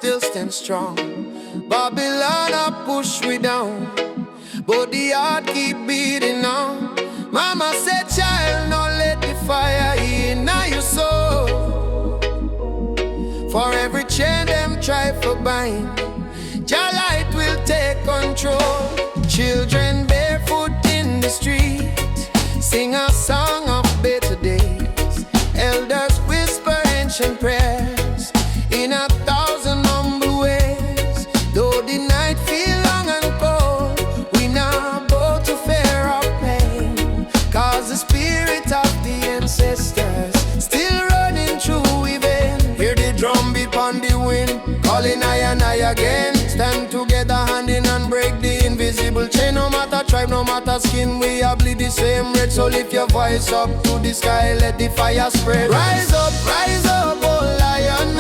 still stand strong. Babylon a push we down, but the heart keep beating on. Mama said, child, no let the fire in your soul. For every chain them try for bind, Jah light will take control. Children barefoot in the street sing a song of better days. Elders whisper ancient prayers in 1,000 humble ways. Though the night feel long and cold, we not bow to fear or pain, cause the spirit of the ancestors still running through we vein. Hear the drum beat on the wind, calling I and I again. Stand together hand in hand, break the invisible chain. No matter tribe, no matter skin, we all bleed the same red. So lift your voice up to the sky, let the fire spread. Rise up, oh lion,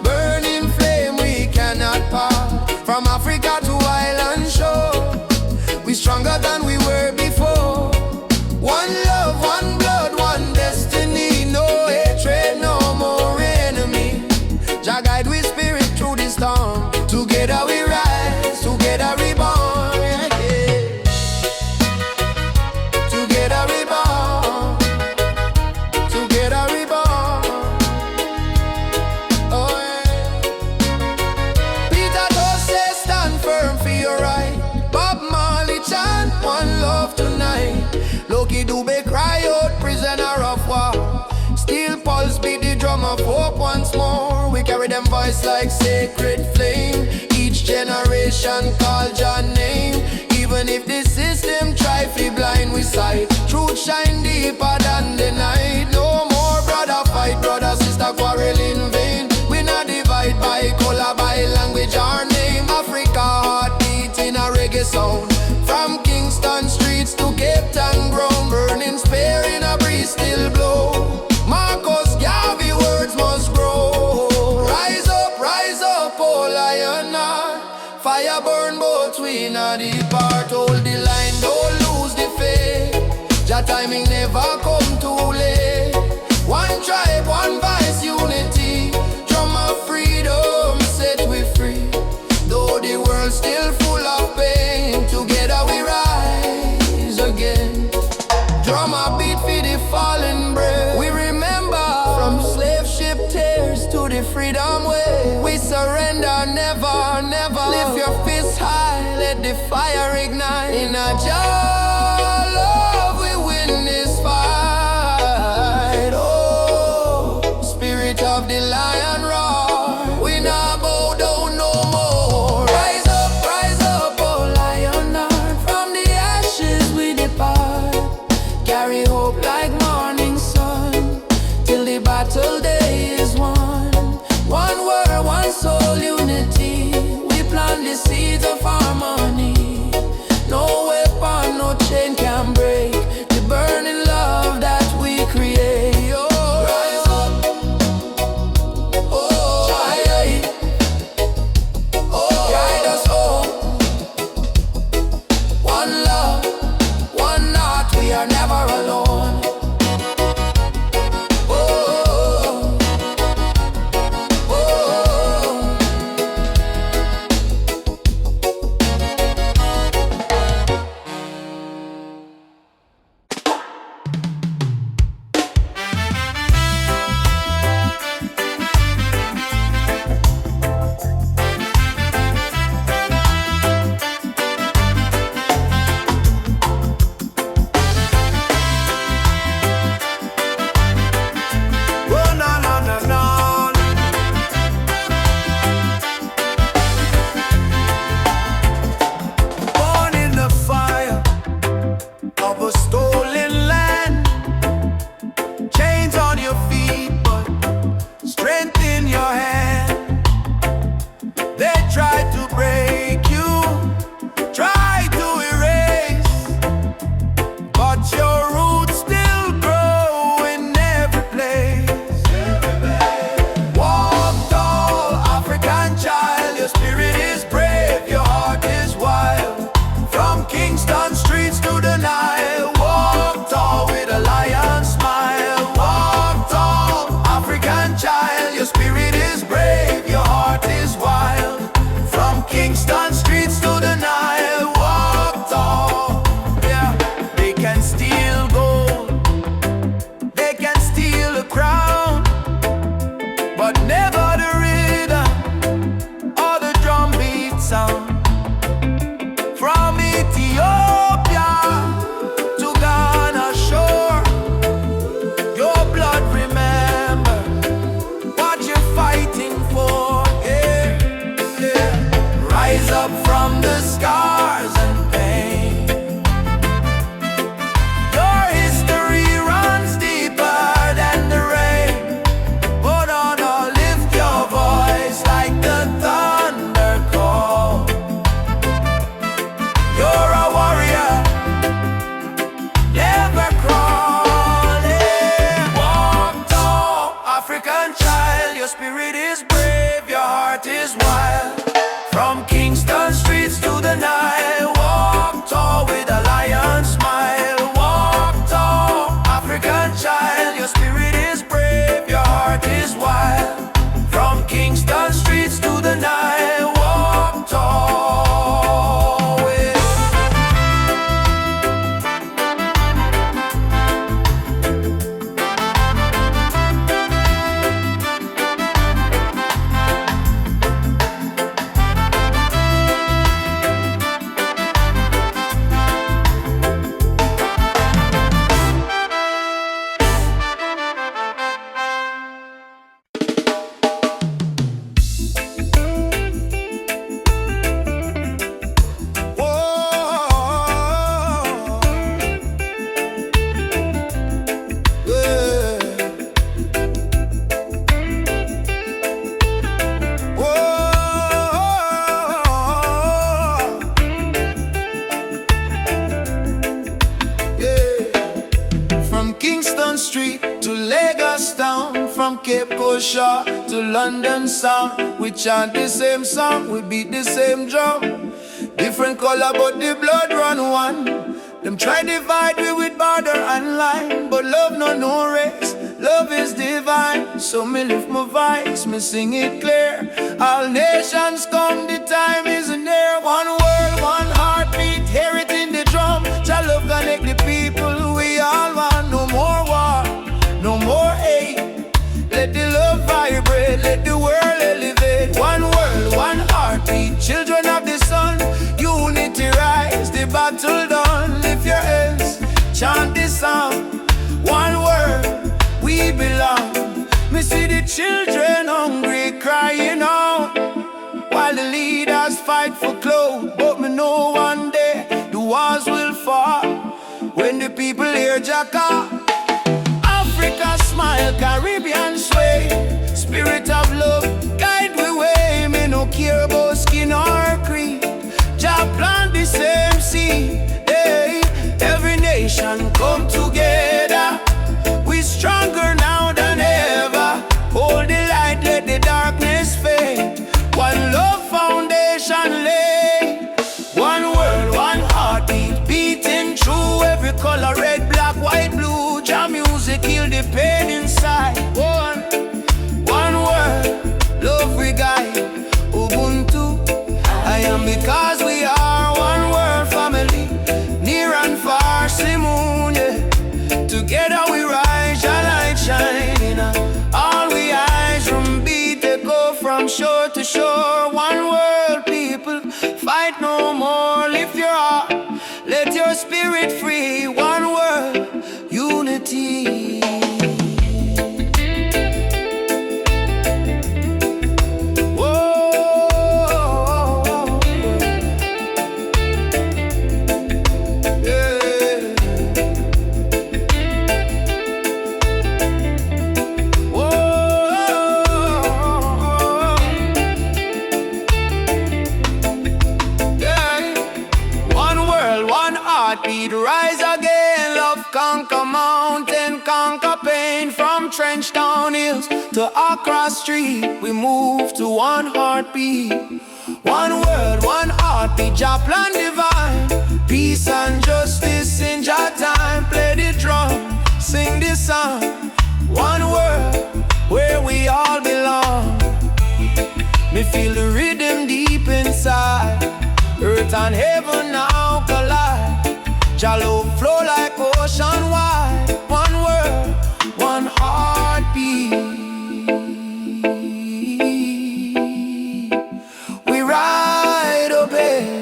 burning flame we cannot part. From Africa to island shore, we stronger than we were before. One love, one blood, one destiny. No hatred, no more enemy. Jah guide we spirit through the storm. Together we rise, together we born, yeah. Together we born, together we born, oh yeah. Peter Tosh says stand firm for your right. Bob Marley chant one love tonight. Loki Dube cry out prisoner of war. Steel pulse beat the drum of hope once more. We carry them voice like sacred flame. Each generation call Jah name. Even if the system try to blind we sight, truth shine deeper than the night. No more brother fight, brother sister quarrel in vain. We not divide by color, by language or name. Africa heartbeat in a reggae sound. From Kingston streets to Cape Town ground, burning spear in a breeze still blow. Marcus Garvey words must grow. Rise up, oh lion heart. Fire burn both we not depart. Hold the line, don't lose the faith. Jah timing never come too late. One tribe, one vice, unity. Drum of freedom set we free. Though the world still full of pain, together we rise again. Drum a beat for the fallen brave. We remember from slave ship tears to the freedom way. We surrender never, never. Lift your fists high, let the fire ignite. In a Jah love we win this fight. Oh, spirit of the lion roar. We not bow down no more. Rise up, oh lion heart. From the ashes we depart. Carry hope like morning sun, till the battle day is won. One word, one soul, unity. We plant the seeds of harmony. No weapon, no chain can break the burning love that we create. Oh, rise up, oh, guide us home. One love, one heart, we are never alone. Your spirit is brave, your heart is the scars and pain. Your history runs deeper than the rain. But on, lift your voice like the thunder call. You're a warrior, never crawling. Walk tall, African child. Your spirit is brave, your heart is wild. From Kingston streets to the Nile, walk tall with a lion smile. Walk tall, African child. Your spirit is brave, your heart is wild. From Kingston streets to the Nile, walk tall with. Kingston Street to Lagos town, from Cape Coast to London sound. We chant the same song, we beat the same drum. Different color but the blood run one. Them try divide we with border and line, but love no race, love is divine. So me lift my voice, me sing it clear. All nations come, the time is near. One world, one heartbeat, hear it in the drum. Jah love connect the people, we all want. No more war, no more hate. Let the love vibrate, let the world elevate. One world, one heartbeat, children of the sun. Unity rise, the battle done. Lift your hands, chant this song. One world, we belong. Me see the children hungry, crying out, while the leaders fight for clothes. But me know one day the walls will fall when the people hear Jaka. Africa smile, Caribbean sway. Spirit of love, guide we way. Me no care about skin or creed. Jah plant the same seed. Hey, every nation come together. We stronger now than ever. Hold the light, let the darkness fade. One love foundation lay. One world, one heartbeat, beating through every color, red, black, white, blue. Jah music heal the pain inside. One word, love we guide. Ubuntu, I am because we are one world family, near and far, Simone, yeah. Together we rise, Jah light shining. All we eyes from beat they go from shore to shore. One world people, fight no more. Lift your heart, let your spirit free. One world, unity. Rise again, love conquer mountain, conquer pain. From Trench Town Hills to Accra Street, we move to one heartbeat. One word, one heartbeat, Jah plan divine. Peace and justice in Jah time. Play the drum, sing this song. One word, where we all belong. Me feel the rhythm deep inside. Earth and heaven now collide. Jah love flow like ocean wide. One word, one heartbeat. We ride a bit.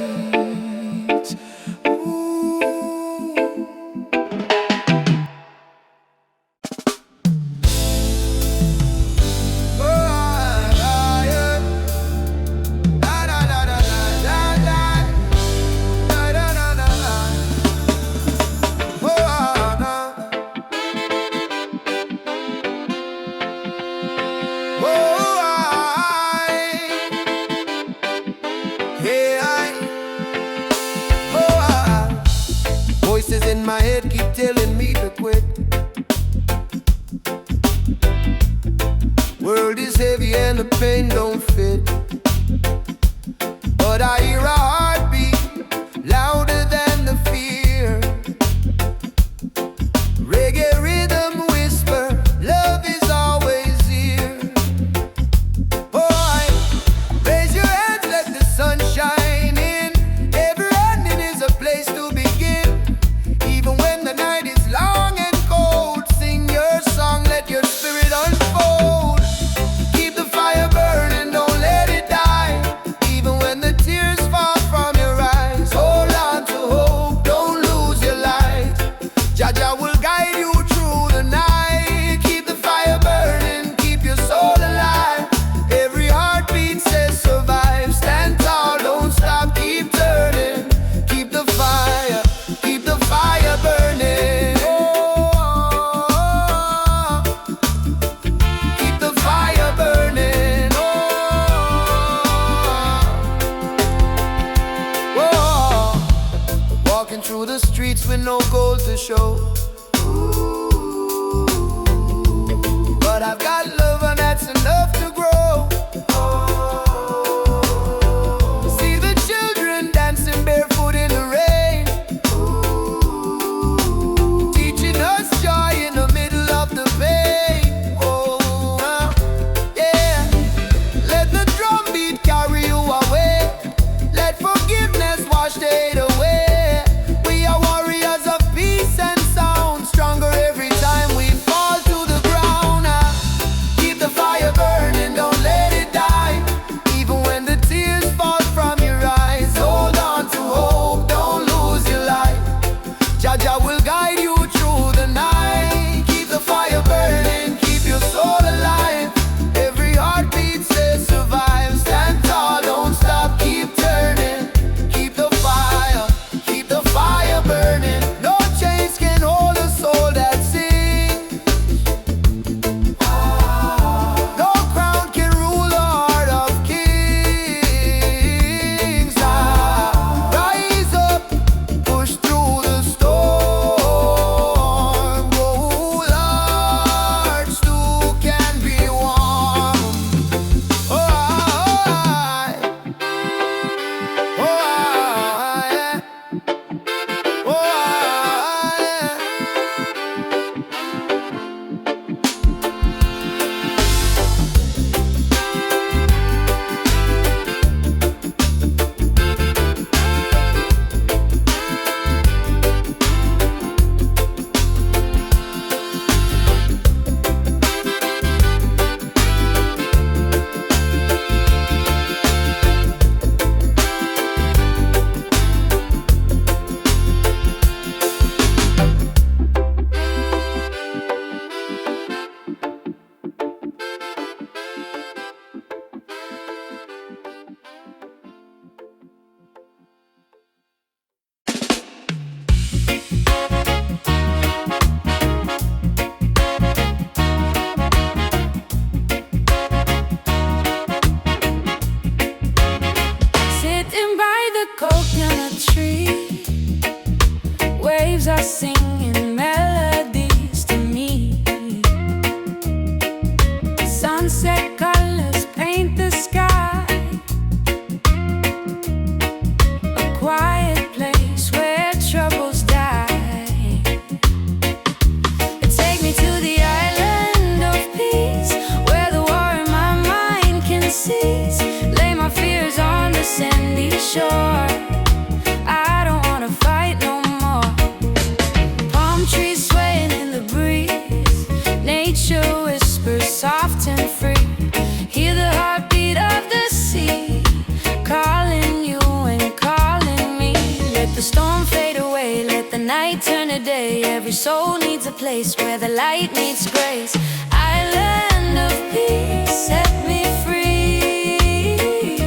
my head keep telling me to quit. World is heavy and the pain don't fit, but I hear a heartbeat louder than the fear. Reggae rhythm whisper, love is always here. Boy, raise your hands, let the sun shine in. Every ending is a place to begin. Even when the night is long and cold, sing your song, let your spirit unfold. Keep the fire burning, don't let it die. Even when the tears fall from your eyes, hold on to hope, don't lose your light. Jaja will guide you through the night. Keep the fire burning, keep your soul alive. Every heartbeat says survive. Stand tall, don't stop, keep turning. Keep the fire burning. Oh, keep the fire burning. Oh, walking through the streets with no gold to show, but I've got love and that's enough to grow. See the children dancing barefoot in the rain, teaching us joy in the middle of the pain. Oh, yeah. Let the drum beat carry you away. Let forgiveness wash the hate away. We are warriors of peace and sound, stronger every time we fall to the ground. Keep the fire burning, don't let it die. Even when the tears fall from your eyes, hold on to hope, don't lose your light. Jaja will guide you through the night. Keep the fire burning, keep your soul alive. Every heartbeat says survive. Stand tall, don't stop, keep turning. Keep the fire burning. No chains can hold a soul that sings. No crown can rule the heart of kings. Rise up, push through the storm. Oh, hearts too can be warm. Oh, yeah. Oh, yeah. Sitting by the coconut tree, waves are singing melodies to me. Sunset colors paint the sky, a quiet place where troubles die. Take me to the island of peace, where the war in my mind can cease. Lay my fears on the sandy shore. I don't wanna fight no more. Palm trees swaying in the breeze, nature whispers soft and free. Hear the heartbeat of the sea, calling you and calling me. Let the storm fade away, let the night turn to day. Every soul needs a place where the light meets grace. Island of peace, set me free,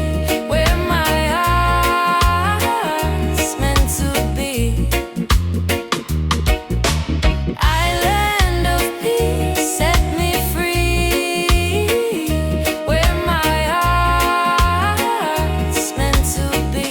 where my heart's meant to be. Island of peace, set me free, where my heart's meant to be.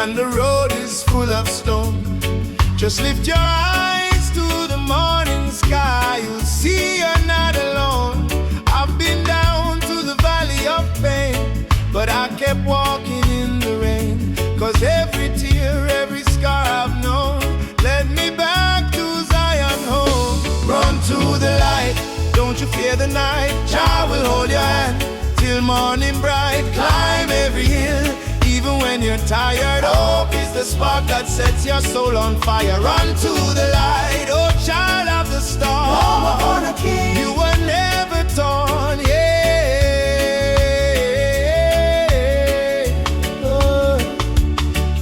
and the road is full of stone. Just lift your eyes to the morning sky, you'll see you're not alone. I've been down to the valley of pain, but I kept walking in the rain. Cause every tear, every scar I've known led me back to Zion home. Run to the light, don't you fear the night. Jah will hold your hand till morning bright. Climb every hill, even when you're tired. Hope is the spark that sets your soul on fire. Run to the light, oh child of the storm. You were never torn,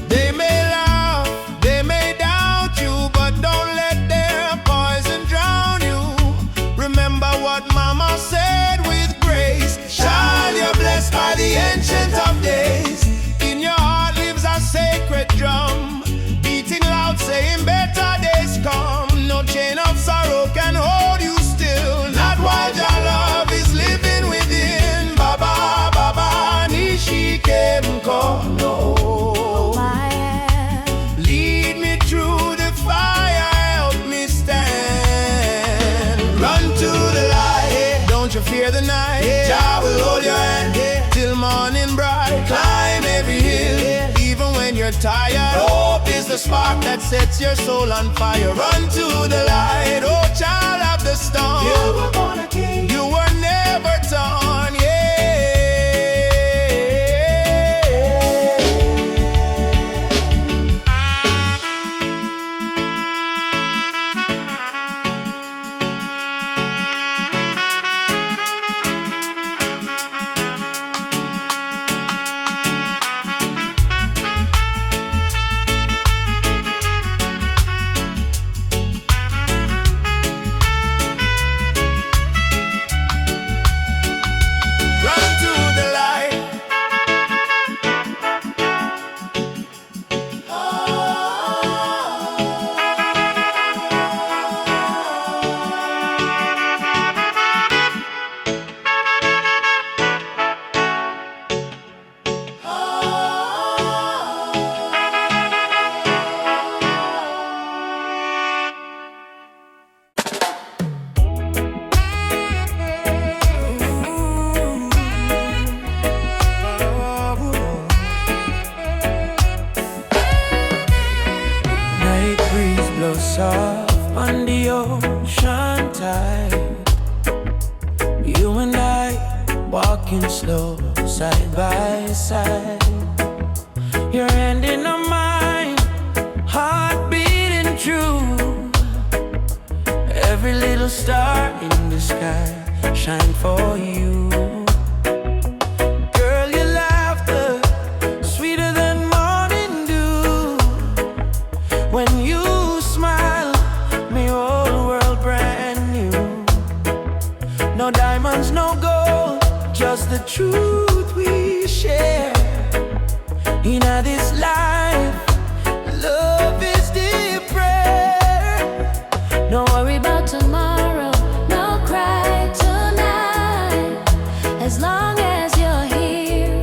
They may laugh, they may doubt you, but don't let their poison drown you. Remember what Mama said with grace. Child, you're blessed by the Ancient of Days. In your heart lives a sacred drum, beating loud, saying better days come. No chain of sorrow can hold you still, not while your love is living within. Baba, Baba, Nishi Kemko, no. Lead me through the fire, help me stand. Run to the light, don't you fear the night. Jah will hold your hand till morning bright. Climb every hill, even when you're tired. Hope is the spark that sets your soul on fire. Run to the light, oh child of the storm. You were born a king, you were never torn, Soft on the ocean tide, you and I walking slow side by side. Your hand in mine, heart beating true. Every little star in the sky shine for you. Girl, your laughter sweeter than morning dew. When you smile, me whole world brand new. No diamonds, no gold, just the truth we share. In this life, love is the prayer. Don't worry about tomorrow, no cry tonight. As long as you're here,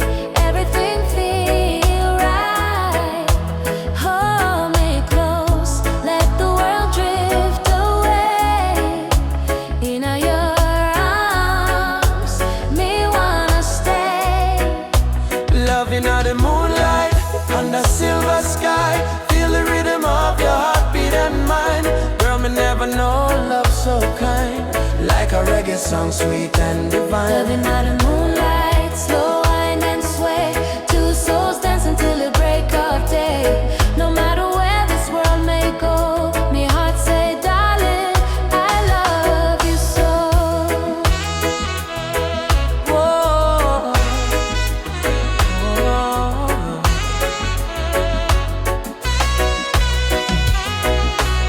everything feel right. Hold me close, let the world drift away. In your arms, me wanna stay. Loving out the moonlight, under silver sky. Feel the rhythm of your heartbeat and mine. Girl, me never know love so kind. Like a reggae song, sweet and divine. Loving out the moonlight, slow wine and sway. Two souls dance until the break of day. No matter where this world may go, me heart say, darling, I love you so. Whoa.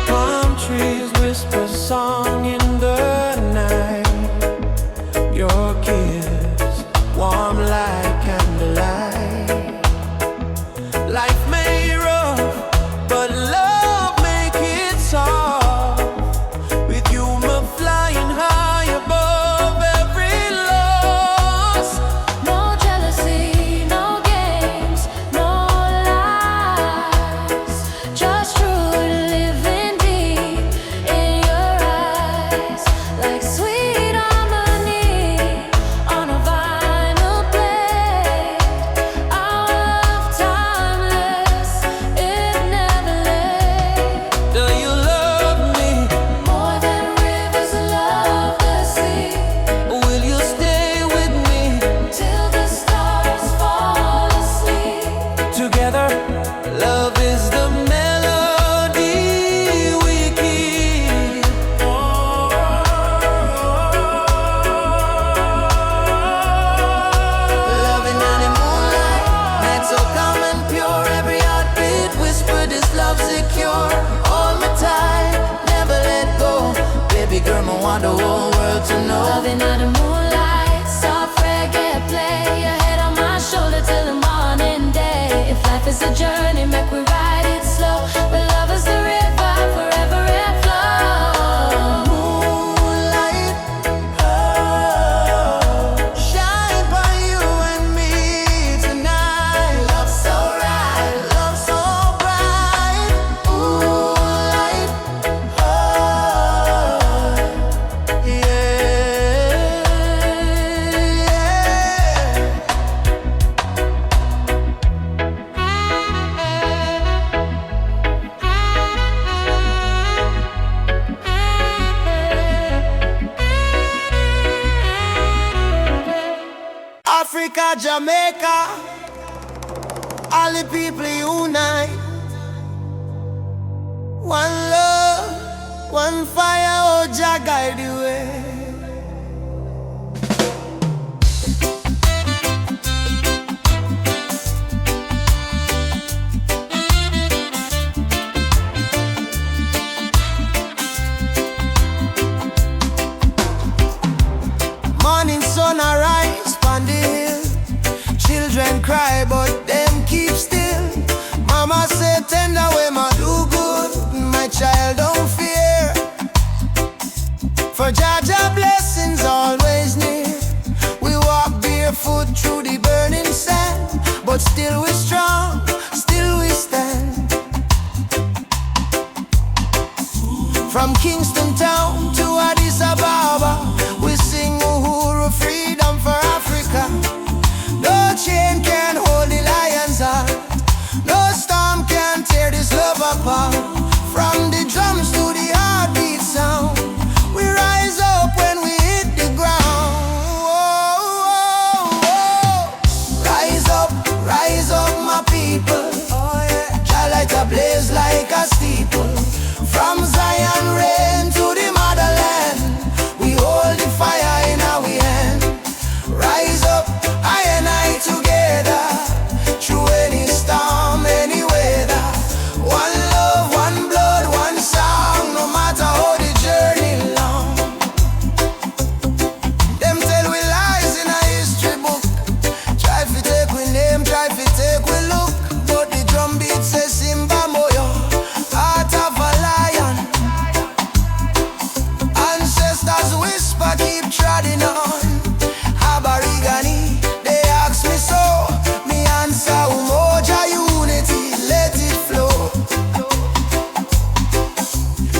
Palm trees whisper song in the night. Your kiss warm like candlelight. Life may rough, but love make it soft. With you, me flying high above every loss. No jealousy, no games, no lies. pure. Love is the melody we keep. Loving in the moonlight, night so calm and pure. Every heartbeat whisper this love secure. Hold me tight, never let go. Baby girl, I want the whole world to know. Loving under the moonlight, soft reggae play. Your head on my shoulder till the morning day. If life is a journey, make we ride it slow. But love is the river, forever it flows. Moonlight, oh, shine by you and me tonight. Love so right, love so bright. Moonlight, oh, yeah, Africa, Jamaica, all the people unite. One love, one fire, oh Jah guide the way. Morning sun arise on the hill. Children cry but them keep still. Mama say tender way ma do good. My child don't fear. For Jah Jah blessings always near. We walk barefoot through the burning sand, but still we strong, still we stand. From Kingston town to Addis Ababa, we sing Uhuru, freedom for Africa. No chain can hold the lion's heart. No storm can tear this love apart. From the drums to the heartbeat sound, we rise up when we hit the ground. Whoa, whoa, whoa. Rise up, my people. Oh yeah. Jah light a blaze like a steeple. From Zion rain to the motherland, we hold the fire in our hand. Rise up, I and I together, through any storm, any weather. One love, one blood, one song, no matter how the journey long. Them tell we lies in a history book. Try to take we name, try to take we look. But the drum beat says Simba Moyo, heart of a lion. Ancestors whisper, keep treading on. Aborigine, they ask me so. Me answer, Umoja unity, let it flow.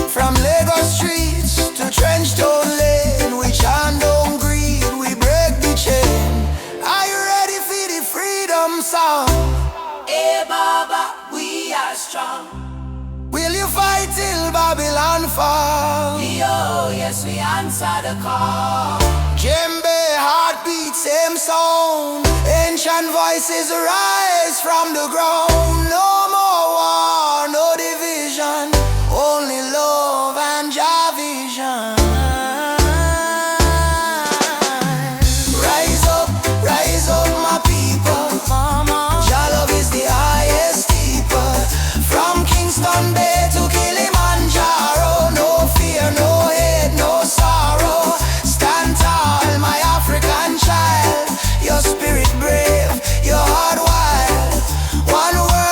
From Lagos streets to Trenchtown Lane, we chant down greed, we break the chain. Are you ready for the freedom song? Hey Baba, we are strong. Will you fight till Babylon fall? Yo, yes, we answer the call. Djembe, heartbeat, same sound. Ancient voices rise from the ground. No more war, no division, only love and Jah vision. Rise up, my people. Jah love is the highest steeple. From Kingston Bay to Kilimanjaro, no fear, no hate, no sorrow. Stand tall, my African child. Your spirit brave, your heart wild. One word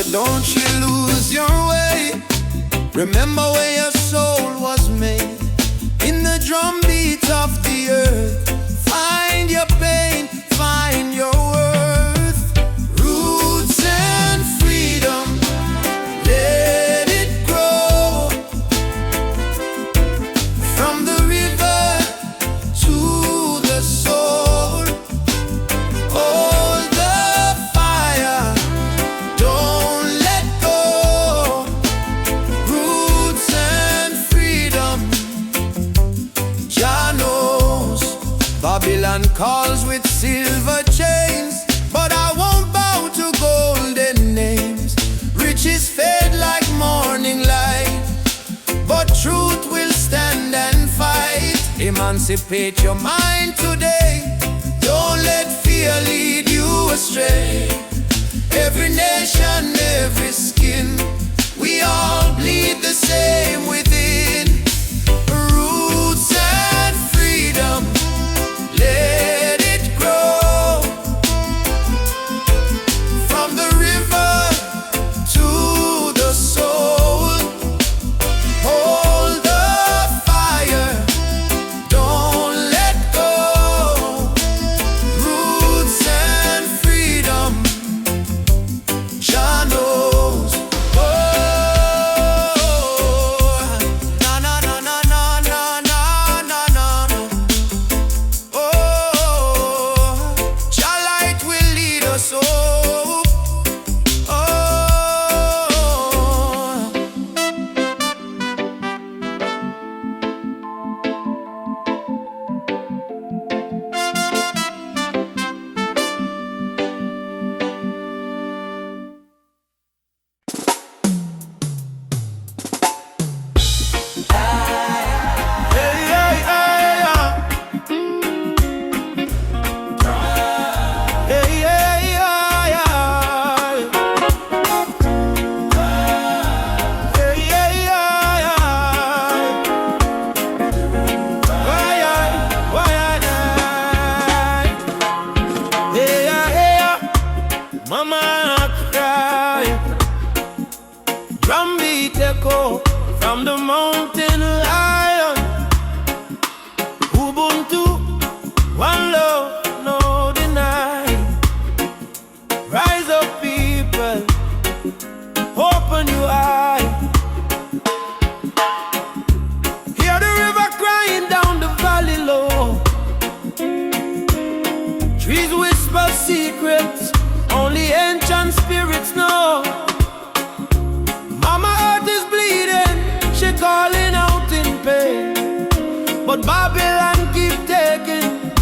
said, don't you lose your way. Remember where your soul was made. In the drum beat of the earth, find your pain, find your worth. Roots and freedom, let it grow. From the river to the soul, hold the fire, don't let go. Roots and freedom, Jah knows. Babylon calls with silver chains, but I won't bow to golden names. Riches fade like morning light, but truth will stand and fight. Emancipate your mind today, don't let fear lead you astray. Every nation, every skin, we all bleed the same within. Roots and freedom, let it grow. From the river to the soul, hold the fire, don't let go. Roots and freedom, Jah knows. Na na na na na na na na na. Jah light will lead us home. Mama cry, drum beat echo from the mountain lion. Ubuntu, one love, no deny. Rise up, people, open your eye. Hear the river crying down the valley low. Trees whisper secrets only ancient spirits know. Mama Earth is bleeding, she calling out in pain. But Babylon keep taking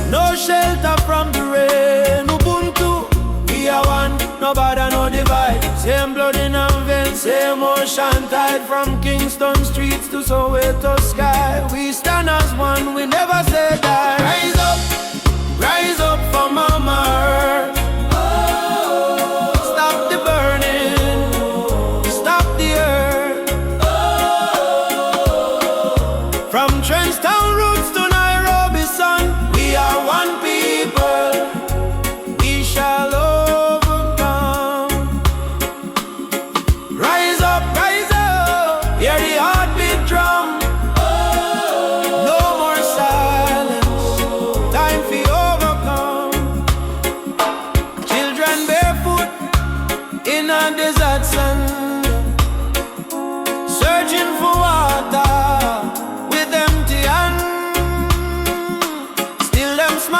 no shelter from the rain. Ubuntu, we are one, nobody no divide. Same blood in our veins, same ocean tide. From Kingston streets to Soweto sky, we stand as one, we never say die. Rise up for Mama Earth. Stop the burning, stop the earth. From Trenchtown roots to Nairobi sun, we are one people, we shall overcome. Rise up, hear the heartbeat drum. No more silence, time for overcome. Children barefoot in a desert sun, searching for water with empty hands. Still them smile.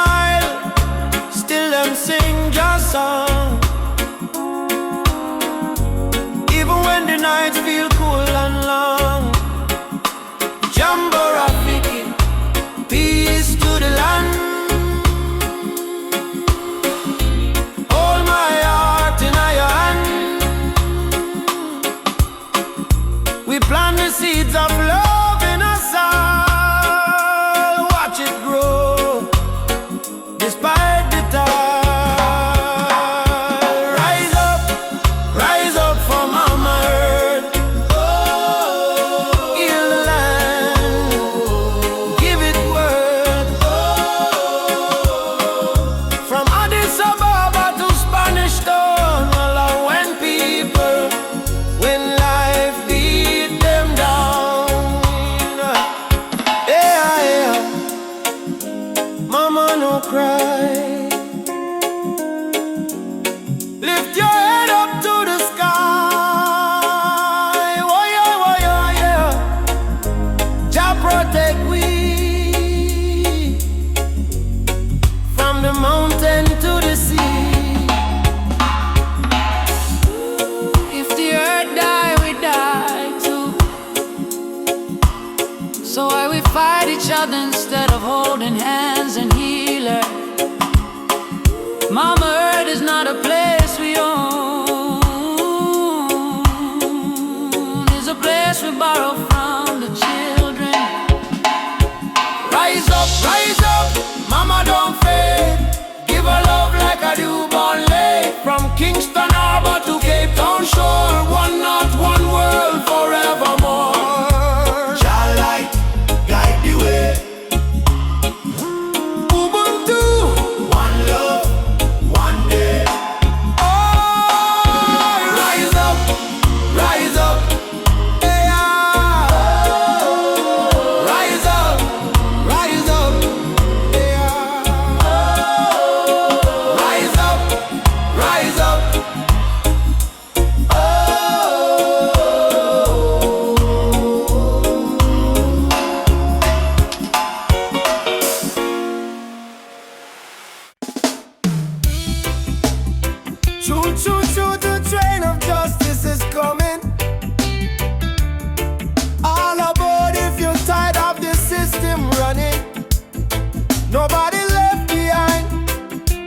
no cry. Lift your head up to the sky. Oh yeah, oh yeah, yeah. Jah protect we from the mountain to the sea. If the earth die, we die too. So why we fight each other instead of holding hands and heal her? Mama Earth is not a place we own. It's a place we borrow from the children. Rise up, mama don't fade. Give her love like a newborn lake. From Kingston Harbor to Cape Town shore, one not one world forevermore. Shall light guide the way. Ubuntu, one love, one day. Oh, rise up, yeah. Rise up, yeah. Rise up. Choo, choo, choo, the train of justice is coming. All aboard if you're tired of the system running. Nobody left behind,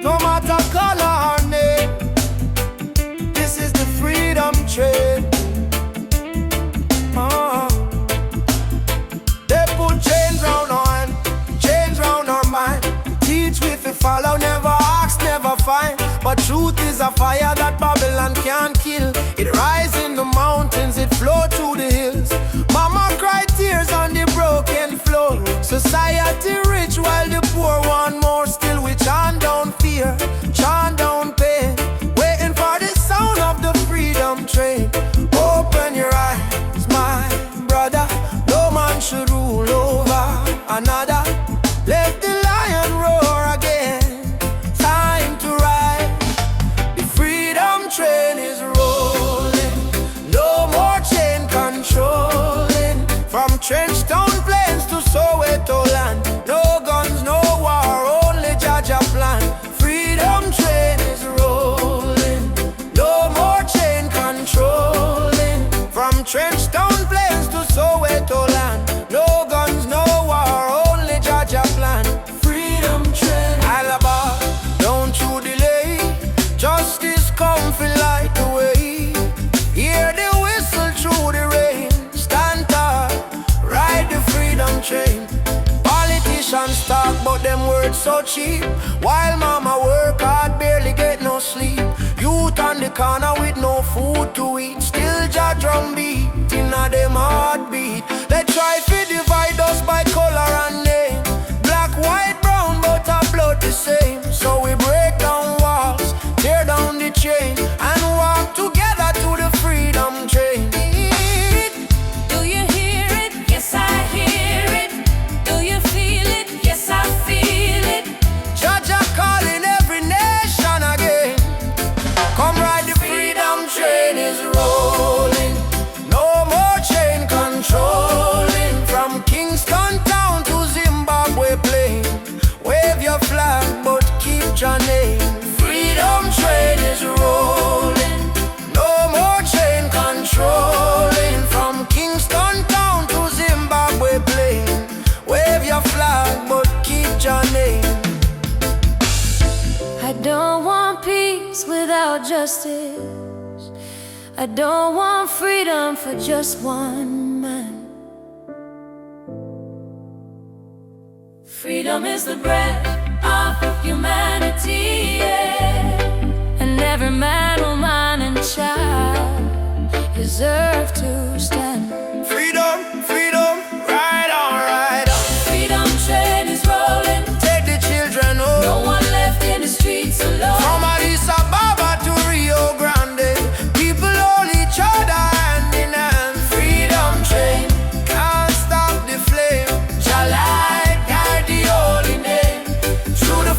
no matter color or name. This is the freedom train. They put chains round our hand, chains round our mind. Teach with the follow, never ask, never find. But truth is a fire that Babylon can't kill. It rise in the mountains, it flow through the hills. Mama cried tears on the broken floor. Society rich while the poor want more. Still we chant down fear, chant down pain, waiting for the sound of the freedom train. Open your eyes, my brother. No man should rule over another. Let the lion roar again. Time to ride. The freedom train is rolling. No more chain controlling. From Trenchtown Plains to Soweto land. No guns, no war, only Jaja plan. Freedom train is rolling. No more chain controlling. From Trenchtown Plains to Soweto land. No guns, no war, only Jaja plan. Freedom train. Alaba, don't you delay. Justice come fi light the way. Hear the whistle through the rain. Stand tall, ride the freedom train. Politicians talk but them words so cheap. While mama work hard, barely get no sleep. Youth on the corner with no food to eat. Still Jah drum beat inna them heartbeat. They try to divide us by color and name. Black, white, brown, but our blood the same. So we break down walls, tear down the chain, and walk together to the freedom train. Do you hear it? Yes, I hear it. Do you feel it? Yes, I feel it. Jah calling every nation again. Come ride the freedom train is rolling. No more chain controlling. From Kingston town to Zimbabwe plain. Wave your flag but keep your name. Freedom train is rolling. No more chain controlling. From Kingston town to Zimbabwe plain. Wave your flag but keep your name. I don't want peace without justice. I don't want freedom for just one man. Freedom is the breath of humanity, yeah. And every man, woman, and child deserve to stand. Freedom, freedom, ride on, ride on. Freedom train is rolling. Take the children home. No one left in the streets alone. From Addis Ababa to Rio Grande, people hold each other hand in hand. Freedom train, can't stop the flame. Jah light guide the holy name. Through the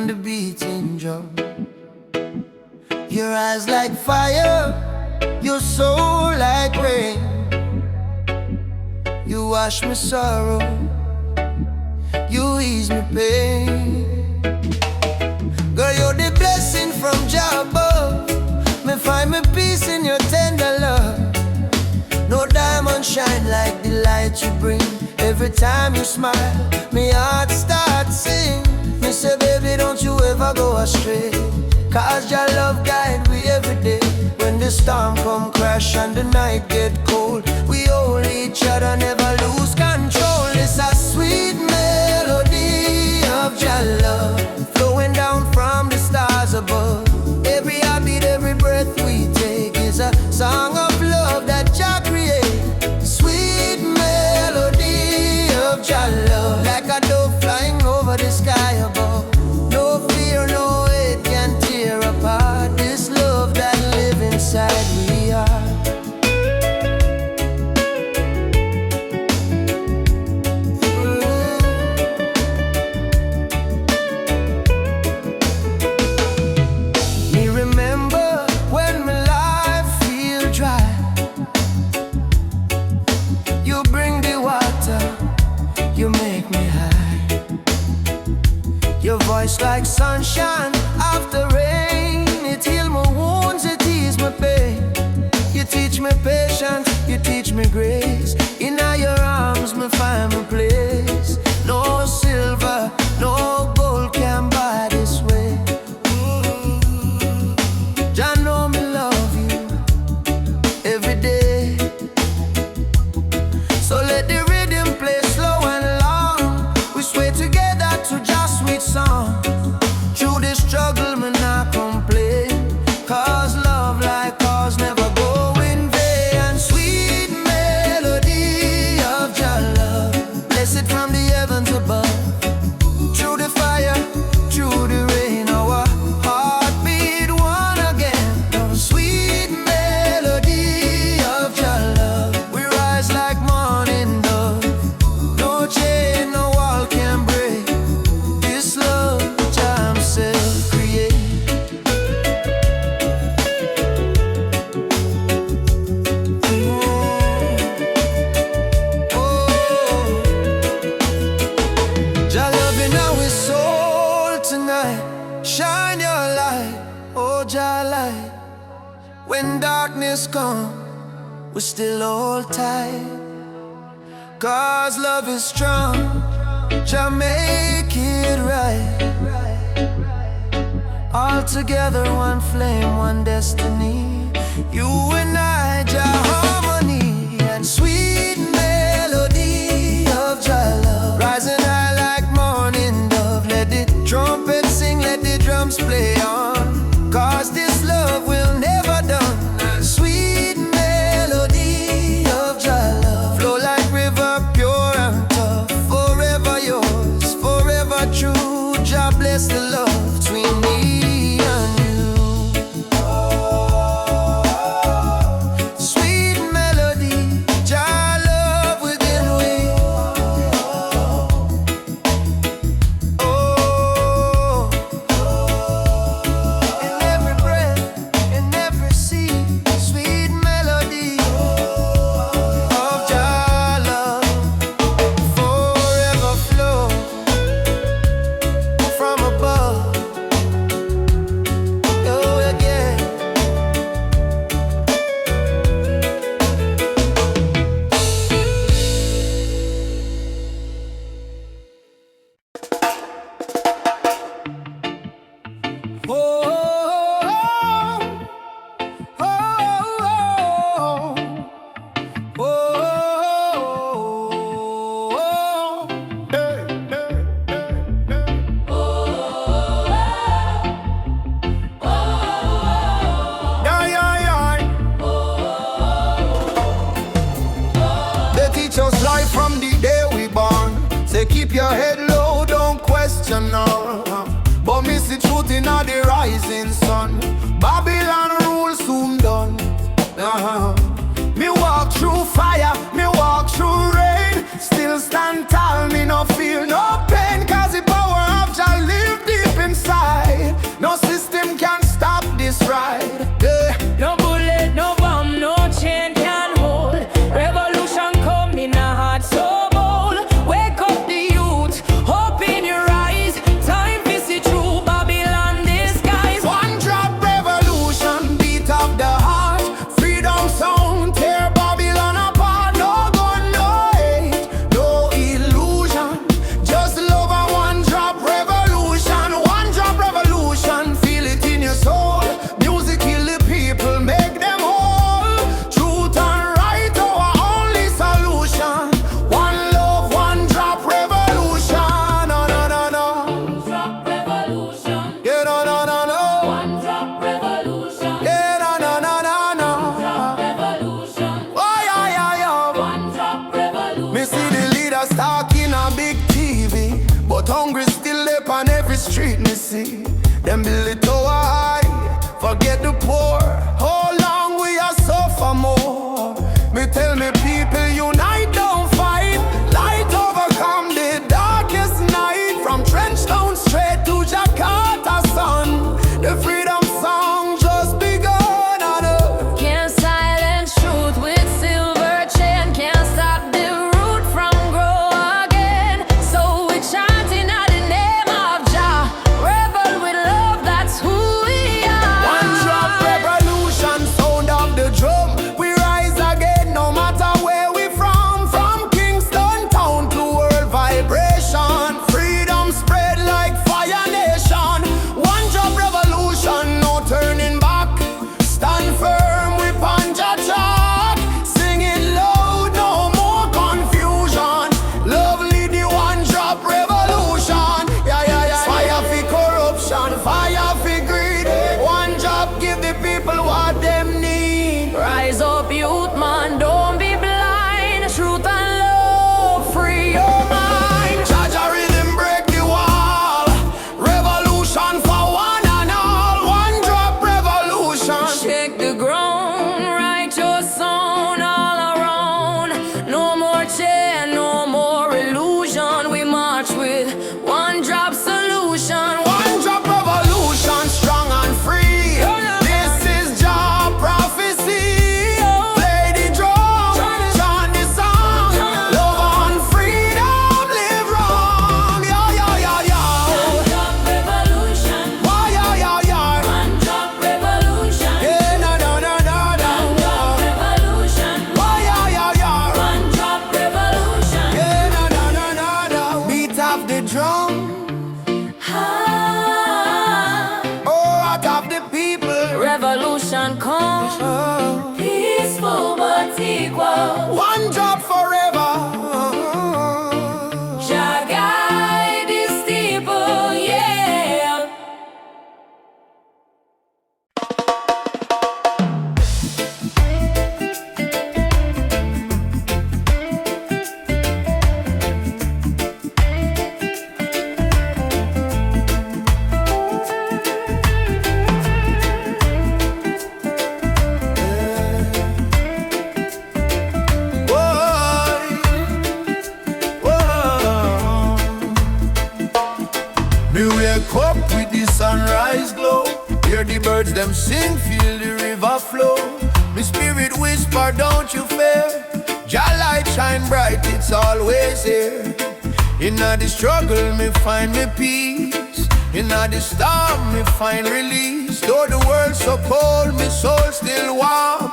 the beating drum. Your eyes like fire, your soul like rain. You wash my sorrow, you ease my pain. Girl, you're the blessing from Jah above. Me find my peace in your tender love. No diamond shine like the light you bring. Every time you smile, me heart starts sing. Me say, baby, don't you ever go astray, 'cause your love guide we every day. When the storm come crash and the night get cold, we hold each other, never lose control. It's a sweet melody of your love, flowing down from the stars above. Every heartbeat, every breath we take is a song of love that Jah create. Sweet melody of your love, like a dove flying over the sky above. No fear, no hate can tear apart this love that live inside we are. Me remember when my life feel dry, you bring the water, you make me high. Your voice like sunshine after rain, it heal my wounds, it ease my pain. You teach me patience, you teach me grace. In your arms me find my place. No silver, no gold can buy this way. Jah know me love you every day. So let the rhythm play slow and long. We sway together to just sweet song. Through this struggle, me not complain, 'cause love like ours never go in vain. And sweet melody of your love, blessed from the heavens above. Through the fire, through the rain, our heartbeat one again. Oh, sweet melody of your love, we rise like morning dove. No chain, no wall can break this love Jah himself create. Jah loving our soul tonight. Shine your light, oh Jah light. When darkness come, we still hold tight, 'cause love is strong. Jah make it right. All together, one flame, one destiny. You and I, Jah harmony. And sweet melody of Jah love, rising high like morning dove. Let the trumpet sing, let the drums play on, 'cause this love will never done. And sweet melody of Jah love, flow like river, pure and tough. Forever yours, forever true. Jah bless the love between me and you. Sweet melody, Jah love within we. Oh, in every breath, in every seed, sweet melody of Jah love, forever flow from above. Oh, yeah. Oh, oh, oh, oh, hey, hey, hey. Yeah. They teach us life from the day we born. Say keep your head low, don't question none. But miss the truth in all the rising sun. Babylon rule soon done. Me walk through fire, me walk through rain. Still stand tall, me no feel no pain, 'cause the power of Jah live deep inside. see. Them build it tower high, forget the poor. How long we are suffer more? Me tell me people unite, don't fight. Light overcome the darkest night. From Trenchtown straight to Jakarta, sun. The freedom song just begun. Can't silence truth with silver chain. Can't stop the root from grow again. So we chanting at the name of Jah. Rebel with love, that's who we are. One drop revolution, sound of the drum. We rise again no matter where we from. From Kingston town to world vibration. Freedom spread like fire nation. One drop revolution, no turning back. Stand firm, we punch a track. Sing it loud, no more confusion. Lovely the one drop revolution. Yeah, yeah, yeah. Fire for corruption, fire for greed. One drop give the people what them need. Rise up, youth man, don't be blind. Truth and love, free your mind. Jaja rhythm break the wall. Revolution for one and all. One drop revolution. Shake the ground, write your song all around. No more chain, no more illusion. We march with one drop solution. One drop revolution, strong and free. This is job prophecy. Play the drum, chant the song. Love and freedom, live wrong. Yeah, yeah, yeah, yeah. One drop revolution, Why, yeah, yeah, yeah. one drop revolution. Yeah, no, no, no, no, One no. drop revolution, Why, yeah, yeah, yeah. one drop revolution. Yeah, no, no, no, no, no. Beat of the drum. Ah, Oh, out of the people. revolution come, Oh. peaceful but equal. One drop forever. Jah guide these people, yeah. Me wake up with the sunrise glow. Hear the birds them sing, feel the river flow. Me spirit whisper, don't you fear. Jah light shine bright, it's always here. Inna the struggle, me find me peace. Inna the storm, me find release. Though the world so cold, me soul still warm.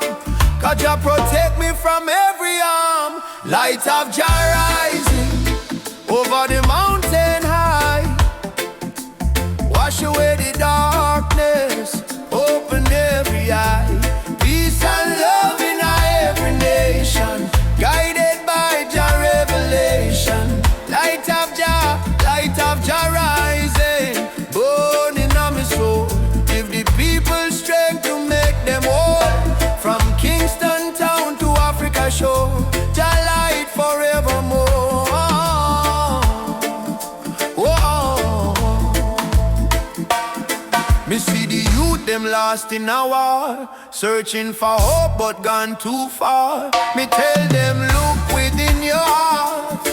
'Cause Jah protect me from every harm. Light of Jah rising over the mountain high. Wash away the darkness, open every eye. Peace and love in every nation, guided by Jah revelation. Light of Jah rising, burning on my soul. Give the people strength to make them whole. From Kingston town to Africa shore, Jah light forevermore. Whoa. Me see the youth them lost in a war, searching for hope but gone too far. Me tell them look within your heart,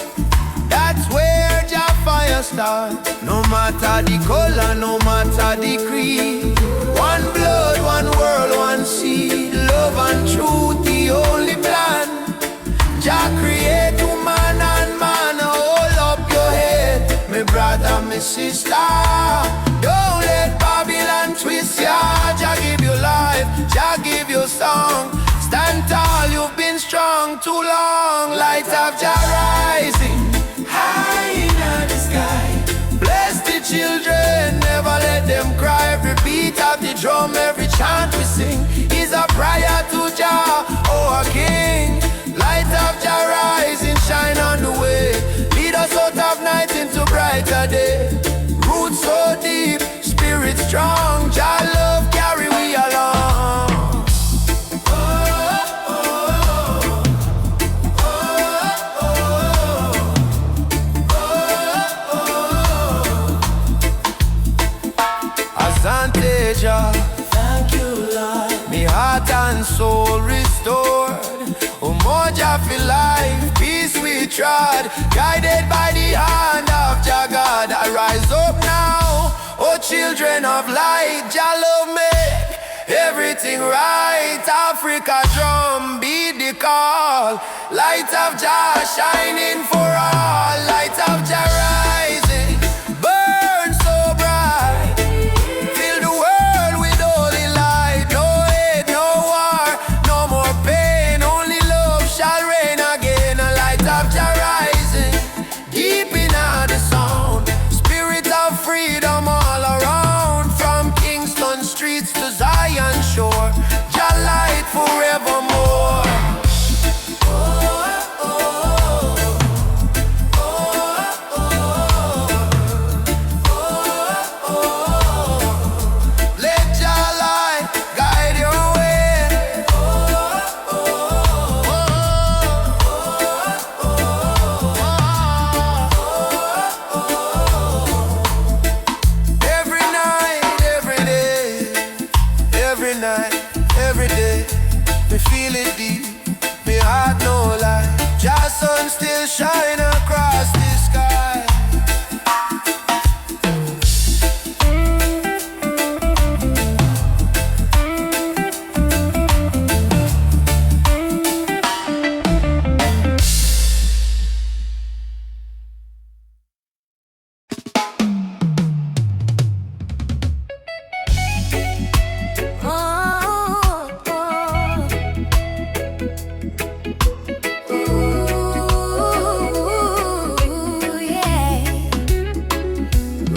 that's where Jah fire starts. No matter the color, no matter the creed. One blood, one world, one seed. Love and truth, the only plan. Jah create woman and man. Hold up your head, me brother, me sister. Don't let Babylon twist ya. Jah give you life, Jah give you song. Stand tall, you've been strong too long. Light of Jah rising high in the sky. Bless the children, never let them cry. Every beat of the drum, every chant we sing is a prayer to Jah, oh our King. Light of Jah rising, shine on the way. Lead us out of night into brighter day. Roots so deep, spirit strong. Jah love carry we along. Jah. Thank you, Lord. Me heart and soul restored. Umoja for life, peace we trod, guided by the hand of Jah God. I rise up now, oh children of light. Jah love make everything right. Africa drum beat the call. Light of Jah shining for all. Light of Jah rising, burn so bright. Fill the world with holy light. No hate, no war, no more pain. Only love shall reign again. A light of Jah rising, deep in the sound. Spirit of freedom all around. From Kingston streets to Zion shore. Jah light forevermore. Let Jah light guide your way. Every night, every day, every night, every day, me feel it deep, me heart no lie. Jah sun still shine across the sky.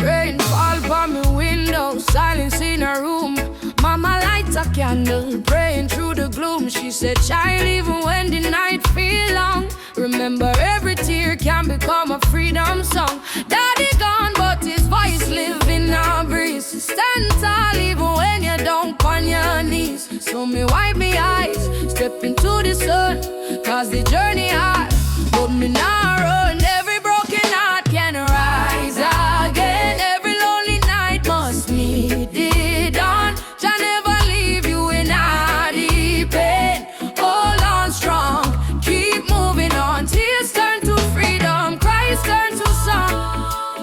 Rain fall by my window, silence in her room. Mama lights a candle, praying through the gloom. She said, child, even when the night feel long, remember every tear can become a freedom song. Daddy gone, but his voice live in our breeze. Stand tall even when you don't on your knees. So me wipe me eyes, step into the sun, cause the journey hard, but me not run. Every broken heart can rise again. Every lonely night must meet the dawn. Jah never leave you in a deep pain. Hold on strong, keep moving on. Tears turn to freedom, cries turn to song.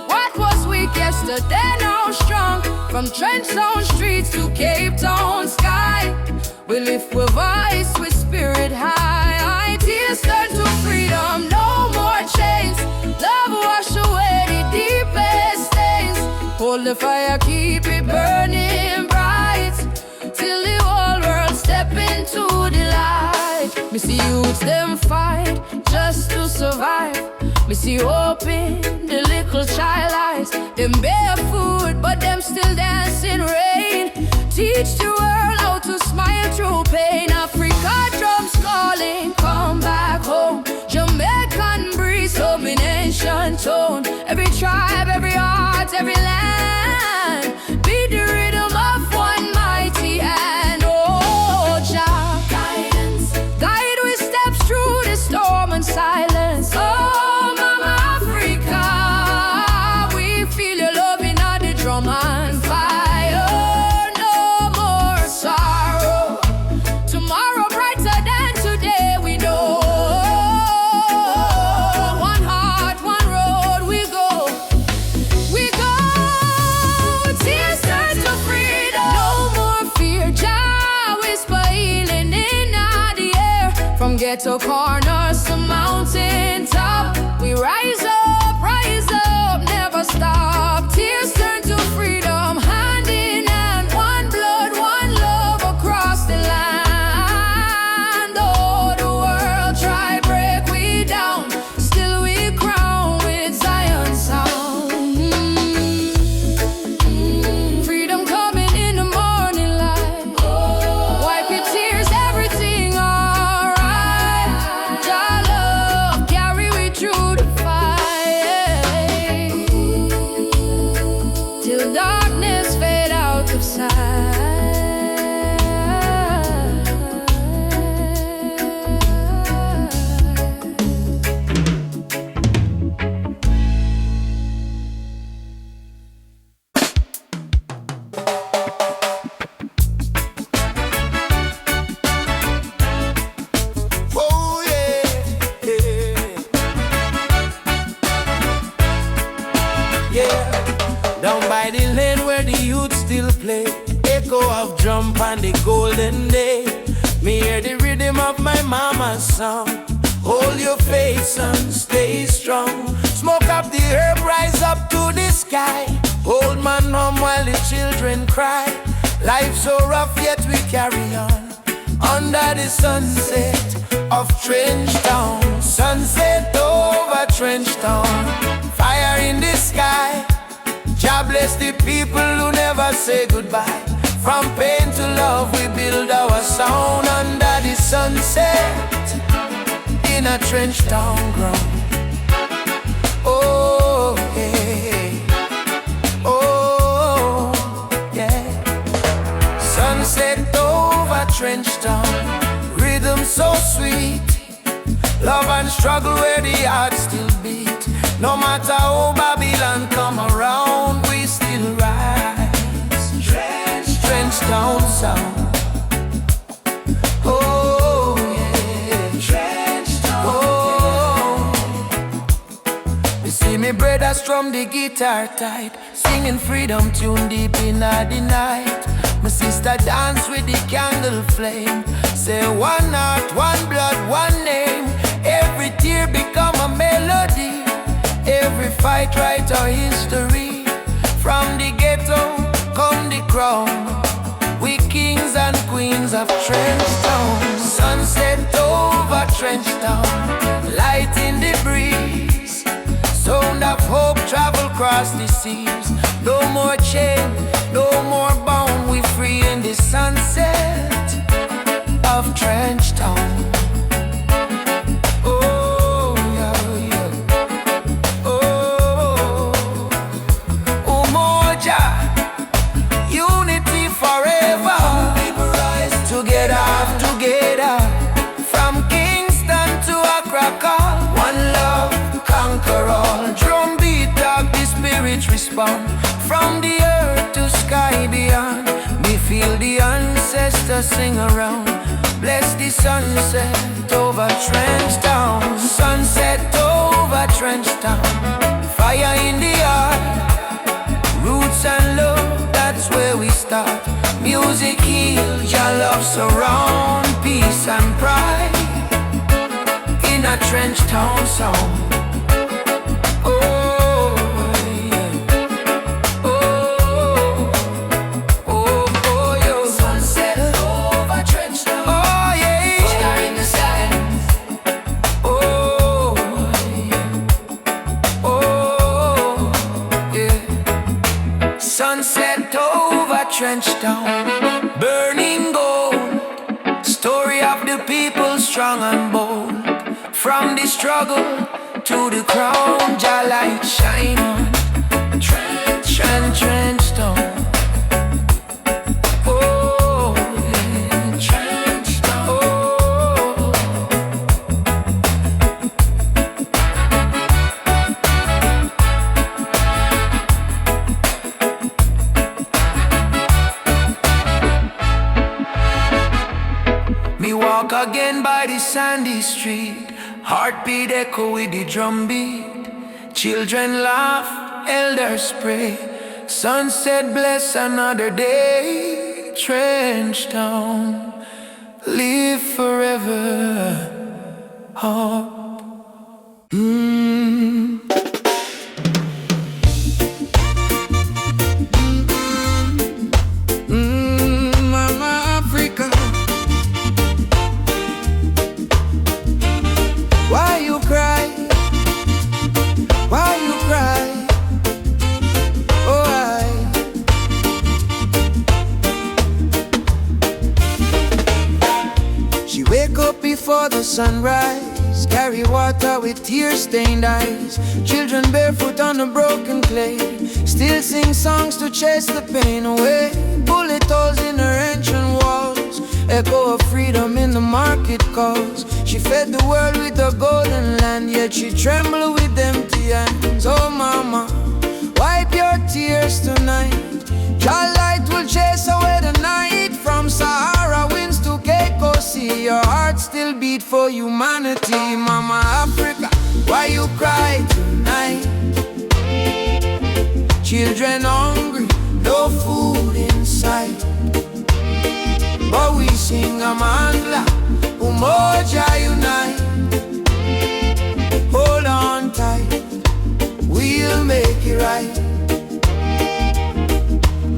What was weak yesterday now strong. From Trenchtown streets to Cape Town sky, we lift with voice, with spirit high. Tears turn to freedom, no more chains. Love wash away the deepest stains. Hold the fire, keep it burning bright, till the whole world step into the light. Me see youths them fight just to survive. Me see hope in the little child eyes. Them barefoot, but them still dancing rain. Teach the world how to smile through pain. Africa drums calling, come back home. Jamaican breeze, domination tone. Every tribe, every heart, every land, be the rhythm of one mighty hand. Oh, Jah, guidance, guide we steps through the storm and silence. Oh, Mama Africa, we feel your love in all the drum and fire. No more sorrow, tomorrow brighter than today, we know. One heart, one road, we go. We go, tears turn to freedom. No more fear, Jah whisper healing in the air. From ghetto corners to mountain top, we rise up, never stop. Tears turn to freedom, hand in hand, one blood, one love across the land. Oh, the world try break we down, still we crown with Zion sound. Freedom coming in the morning light. Wipe your tears, everything alright. Jah love carry of drum on the golden day. Me hear the rhythm of my mama's song. Hold your faith, son, stay strong. Smoke up the herb, rise up to the sky. Old man home while the children cry. Life so rough yet we carry on. Under the sunset of Trench Town. Sunset over Trench Town. Fire in the sky. God bless the people who never say goodbye. From pain to love we build our sound. Under the sunset in a Trench Town ground. Oh, yeah. Oh, yeah. Sunset over Trench Town. Rhythm so sweet. Love and struggle where the heart still beat. No matter how Babylon come around, we still rise. Trench Town sound. Oh, yeah. Trench Town. Oh. You see me brother strum the guitar tight, singing freedom tune deep in the night. My sister dance with the candle flame. Say one heart, one blood, one name. Every tear become a melody. Every fight write our history. From the ghetto come the crown. We kings and queens of Trench Town. Sunset over Trench Town. Light in the breeze. Sound of hope travel across the seas. No more chain, no more bound. We free in the sunset of Trench Town. Together, from Kingston to Accra, one love conquer all. Drum beat up, the spirit respond. From the earth to sky beyond, we feel the ancestors sing around. Bless the sunset over Trench Town. Sunset over Trench Town. Fire in the heart. Roots and love, that's where we start. Music heal, your love surround. Peace and pride in a Trench Town song. Oh, yeah. Oh, oh, oh, yo. Sunset over Trench Town. Oh, yeah. Fire in the sky. Oh, yeah. Oh, yeah. Sunset over Trench Town. Burning gold. Story of the people strong and bold. From the struggle to the crown, Jah light shine on Trench Town. Oh, yeah. Trench Town. Oh. Me walk again by the sandy street. Heartbeat echo with the drum beat. Children laugh, elders pray. Sunset bless another day. Trench Town, live forever. Oh. Mama Africa. Why you cry? Why you cry? Oh, she wake up before the sunrise, carry water with tear-stained eyes. Children barefoot on the broken clay, still sing songs to chase the pain away. Bullet holes in her ancient walls, echo of freedom in the market calls. She fed the world with a golden land, yet she trembled with empty hands. Oh mama, wipe your tears tonight. Your light will chase away the night. From Sahara winds to Cape Coast Sea, your heart still beat for humanity. Mama Africa, why you cry tonight? Children hungry, no food in sight. sing Amandla, umoja unite. Hold on tight, we'll make it right.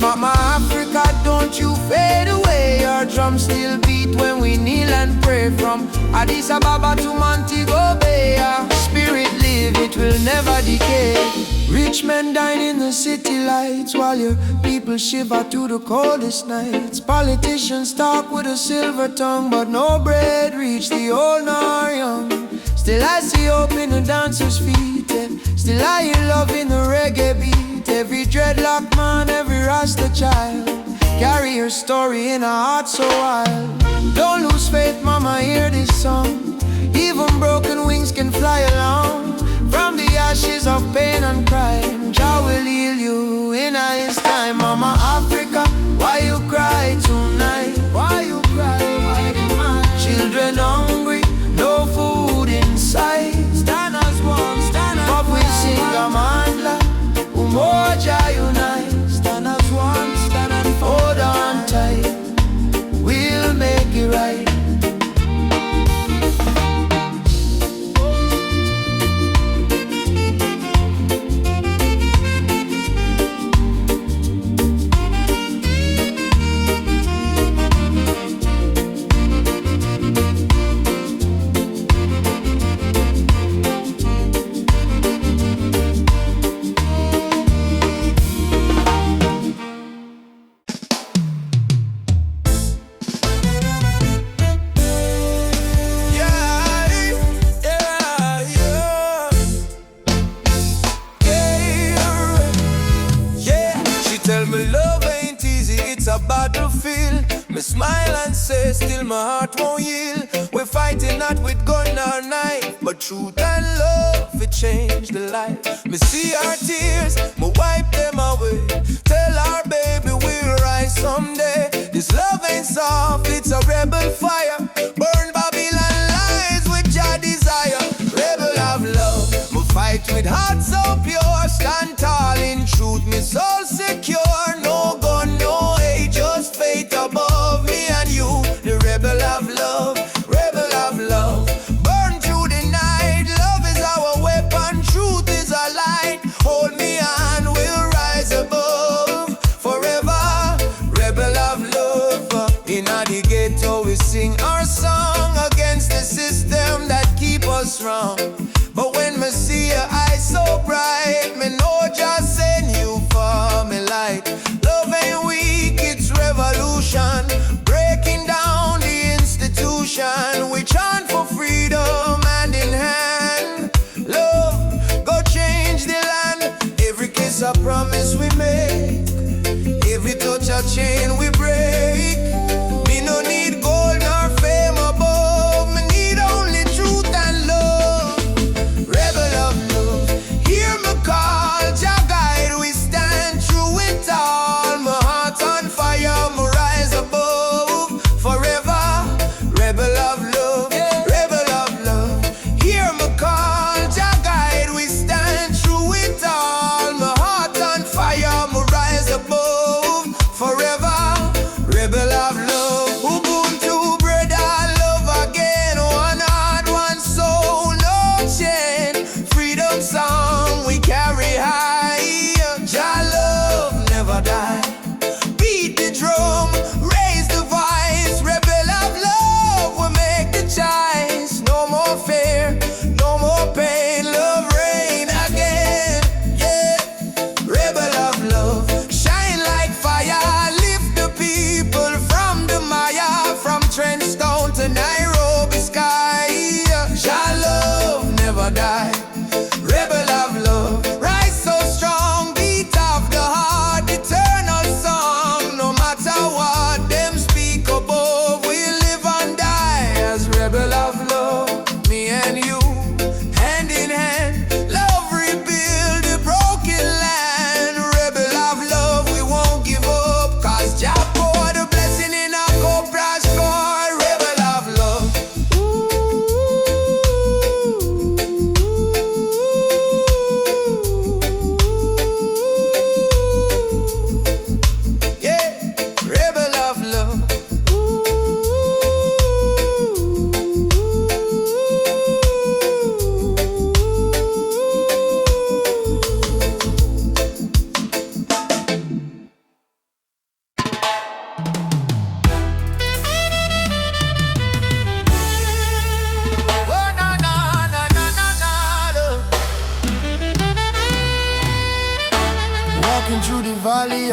Mama Africa, don't you fade away. Our drums still beat when we kneel and pray. From Addis Ababa to Montego Bay, our spirit live, it will never decay. Rich men dine in the city lights, while your people shiver to the coldest nights. Politicians talk with a silver tongue, but no bread reach the old nor young. Still I see hope in the dancers' feet, and still I hear love in the reggae beat. Every dreadlock man, every Rasta child, carry your story in a heart so wild. Don't lose faith, mama, hear this song. Even broken wings can fly along. From the ashes of pain and crime, Jah will heal you in His time. Mama Africa, why you cry tonight? Why you cry? Why you cry? Children hungry, no food in sight. Stand as one, stand as one. But we sing Amandla, umoja unite. Stand as one, stand and hold on tight, we'll make it right. Me smile and say, still my heart won't yield. We're fighting not with gun or knife, but truth and love, it changed the life. Me see our tears, me wipe them away. Tell our baby we'll rise someday. This love ain't soft, it's a rebel fire. Burn Babylon lies with your desire. Rebel of love, me fight with heart so pure. Stand tall in truth, me soul secure. No gun, no hate, just faith above me and you. The rebel of love, rebel of love. Burn through the night, love is our weapon, truth is our light. Hold me and we'll rise above forever. Rebel of love. In the ghetto we sing our song against the system that keep us wrong. But when me see your eyes so bright, me know just send you for me light. Love ain't weak, it's revolution, breaking down the institution. We chant for freedom hand in hand. Love, go change the land. Every kiss a promise we make, every touch a chain we break. Me no need gold nor fame or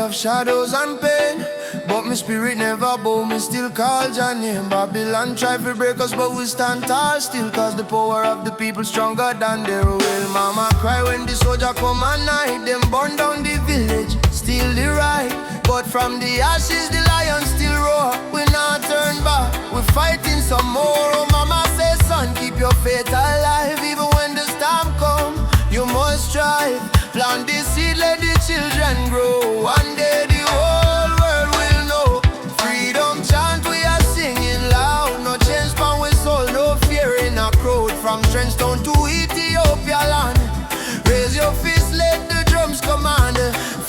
of shadows and pain, but my spirit never bow, me still call your name. Babylon try to break us, but we stand tall still, cause the power of the people stronger than their will. Mama cry when the soldier come at night, them burn down the village, steal the right. But from the ashes the lion still roar, we not turn back, we fighting some more. Oh mama say son, keep your faith alive, even when the storm come, you must strive. Plant the seed, let the children grow, one day the whole world will know. Freedom chant we are singing loud, no change pan we soul, no fear in a crowd. From Trenchtown to Ethiopia land, raise your fist, let the drums command.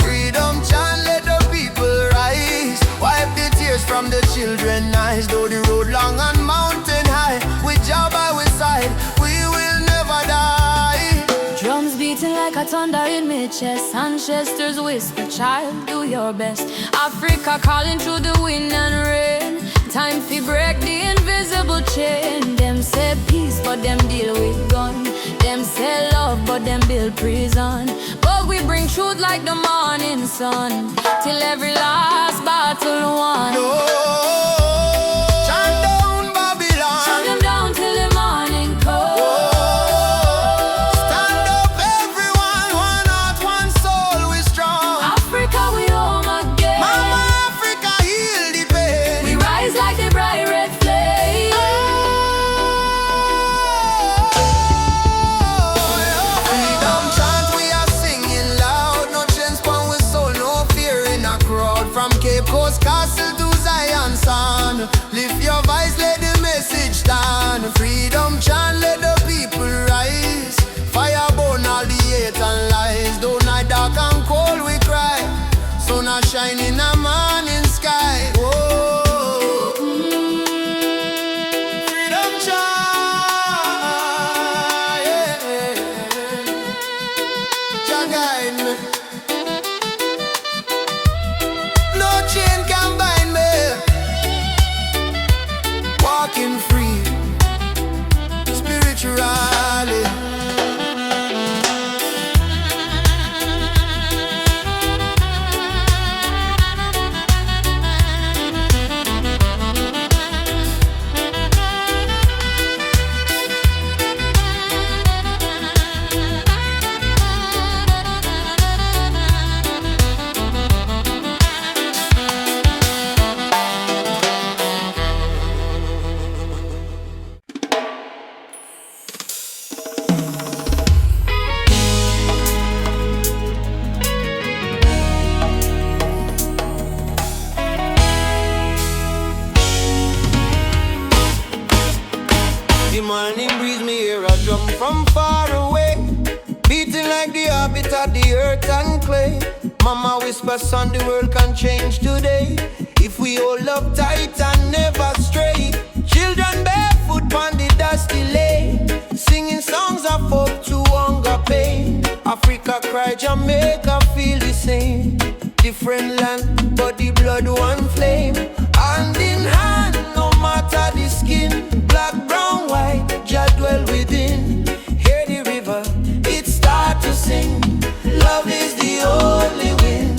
Freedom chant, let the people rise, wipe the tears from the children's eyes. Though the road long and mountain high, with Jah by our side, we will never die. Drums beating like a thunder in my chest, ancestors whisper, child, do your best. Africa calling through the wind and rain, time to break the invisible chain. Them say peace, but them deal with gun. Them say love, but them build prison. But we bring truth like the morning sun, till every last battle won. No. Chant down Babylon, Chant them down till the morning comes. stand up everyone, one heart, one soul, we strong. Africa, we home again. Mama Africa, heal the pain. We rise like the bright red flame. Freedom chant we are singing loud, no chains pan we soul, no fear in a crowd. From Cape Coast Castle to Zion Sound, lift your voice, let the message stand. Freedom chant, let the people rise, fire burn all the hate and lies. Though night dark and cold we cry, sun a shine in a morning sky. Whoa. Freedom chant, yeah. Jah guide me, no chain can bind me, walking free, spiritually. The morning breeze, me hear a drum from far away, beating like the heartbeat of the earth and clay. Mama whisper, son, the world can change today, if we hold up tight and never stray. Children barefoot on the dusty lane, singing songs of hope to hunger pain. Africa cry, Jamaica feel the same. Different land, but the blood one flame. Hand in hand, no matter the skin, black, brown, white, Jah dwell within. Hear the river, it start to sing. Love is the only win.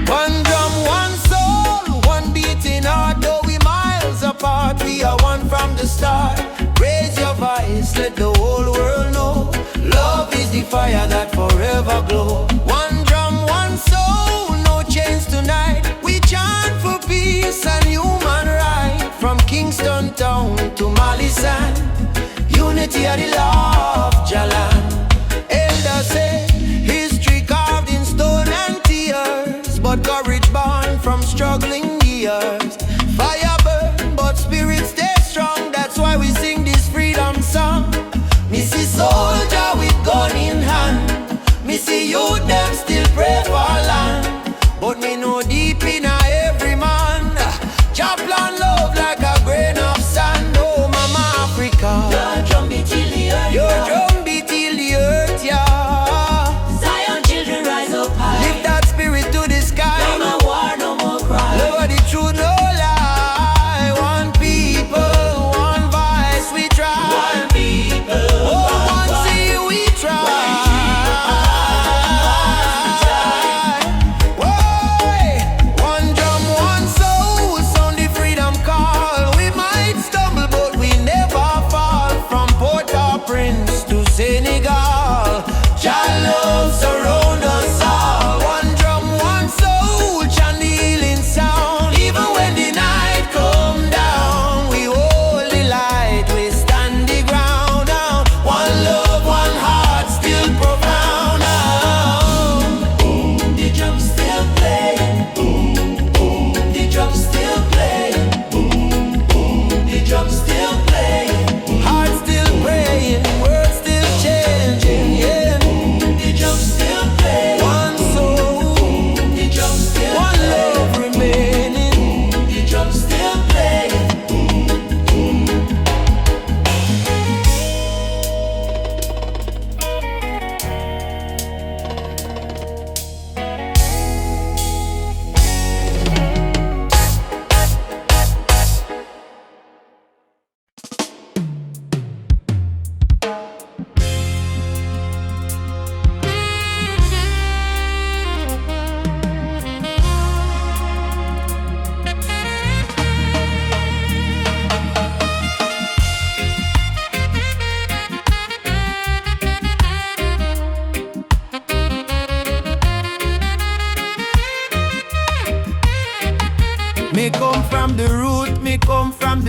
One drum, one soul, one beating heart. Though we miles apart, we are one from the start. Raise your voice, let the whole world know. Love is the fire that forever glow. One drum, one soul, no chains tonight. We chant for peace and human right. From Kingston town to Mali sand, unity of the law of Jalan. Elders say history carved in stone and tears, but courage born from struggling years. Fire burn, but spirit stay strong. That's why we sing this freedom song. Me see soldier with gun in hand, me see youth them still pray for land. But me know deep in every man, Jah plan love like a grain of sand. Oh mama Africa, your drum beat till the earth.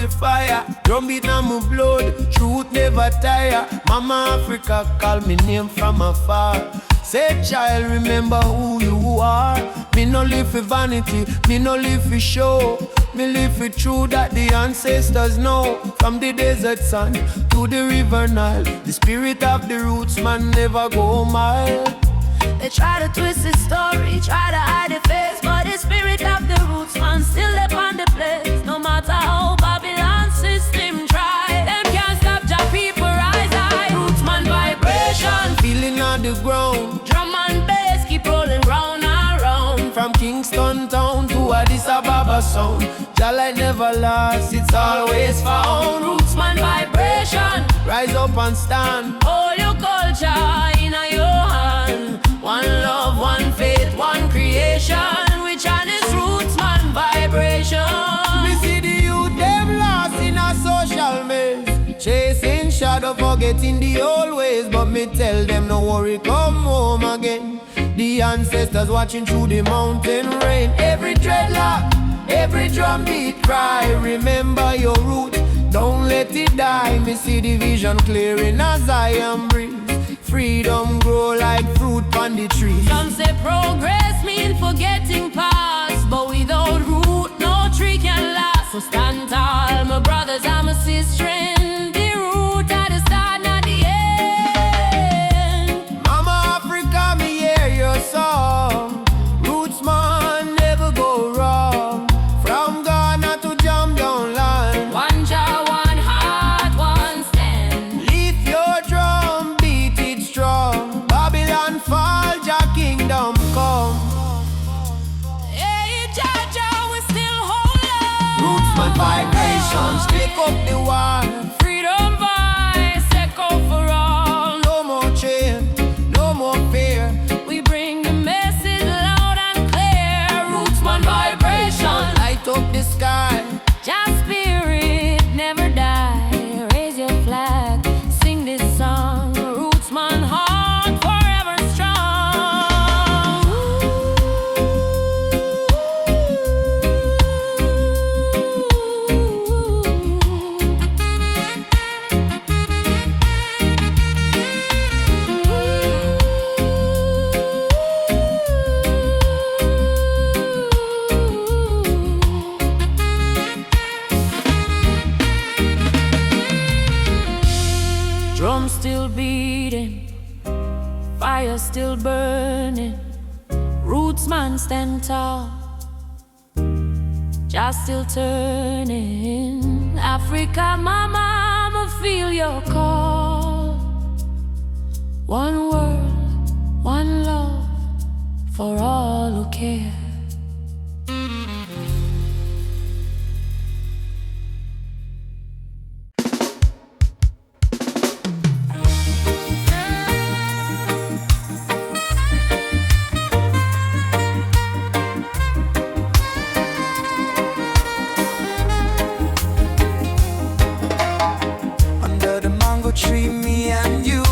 the fire. Drum beat on my blood, truth never tire. Mama Africa call me name from afar. Say child, remember who you are. Me no live for vanity, me no live for show. Me live for truth that the ancestors know. From the desert sun to the river Nile, the spirit of the roots man never go mild. They try to twist the story, try to hide the face, but the spirit of the roots man still live on the place. No matter how Babylon system try, them can't stop Jah people rise high. Roots man vibration, Feeling on the ground, drum and bass keep rolling round and round. from Kingston town to Addis Ababa sound. Jah light never lost, it's always found. Roots man vibration, Rise up and stand. all your culture in your hand. One love, one faith, one creation. Which one is roots man vibration? Me see the youth them lost in a social maze, chasing shadow, forgetting the old ways. But me tell them no worry, come home again. The ancestors watching through the mountain rain. Every dreadlock, every drum beat cry, remember your root, don't let it die. Me see the vision clearing as I am breathe. Freedom grow like fruit on the tree. Some say progress mean forgetting past, but without root no tree can last. So stand tall, my brothers and my sisters. The root at the start, not the end. Mama Africa, me hear your song. Roots man never go wrong. From Ghana to Jam down land. One Jah, one heart, one stand. Leave your drum, beat it strong. Babylon fall, Jah kingdom come. Hey, Jah, Jah, we still hold on. Roots man vibrations, pick up the war. Freedom voice echo for all. No more chain, no more fear. We bring the message loud and clear. Roots man vibration. Light up the sky. Jah spirit never die. Raise your flag, sing this song. Roots man heart forever strong. Drum still beating, fire still burning. Roots man stand tall, just still turning. Africa, my mama, feel your call. One world, one love, for all who care. Under the mango tree, me and you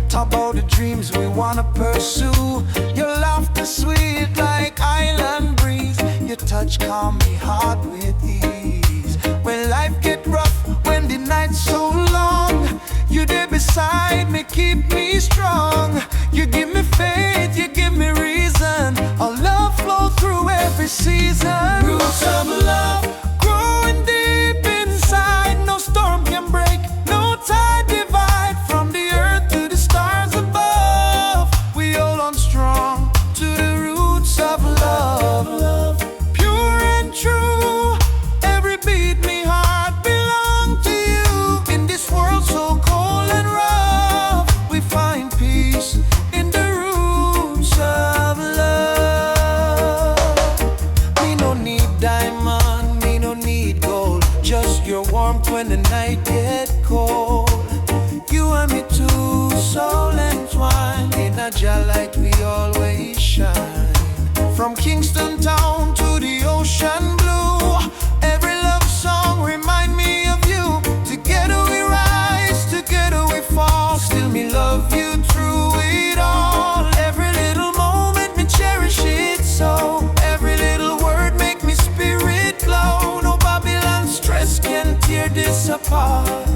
talk about the dreams we wanna pursue. Your laughter sweet like island breeze. Your touch calm me heart with ease. When life get rough, when the night's so long, you there beside me, keep me strong. You give me faith, you give me reason. Our love flow through every season. Roots of love growing deep inside. No storm can break, no tide divide. From the earth to the stars above, we hold on strong to the roots of love. Pure and true, every beat me heart belong to you. In this world so cold and rough, we find peace in the roots of love. Me no need diamond, me no need gold, just your warmth when the night get cold. You and me too, soul entwined. In a Jah light we always shine. From Kingston town to the ocean blue, every love song remind me of you. Together we rise, together we fall. Still me love you through it all. Every little moment me cherish it so. Every little word make me spirit glow. No Babylon stress can apart.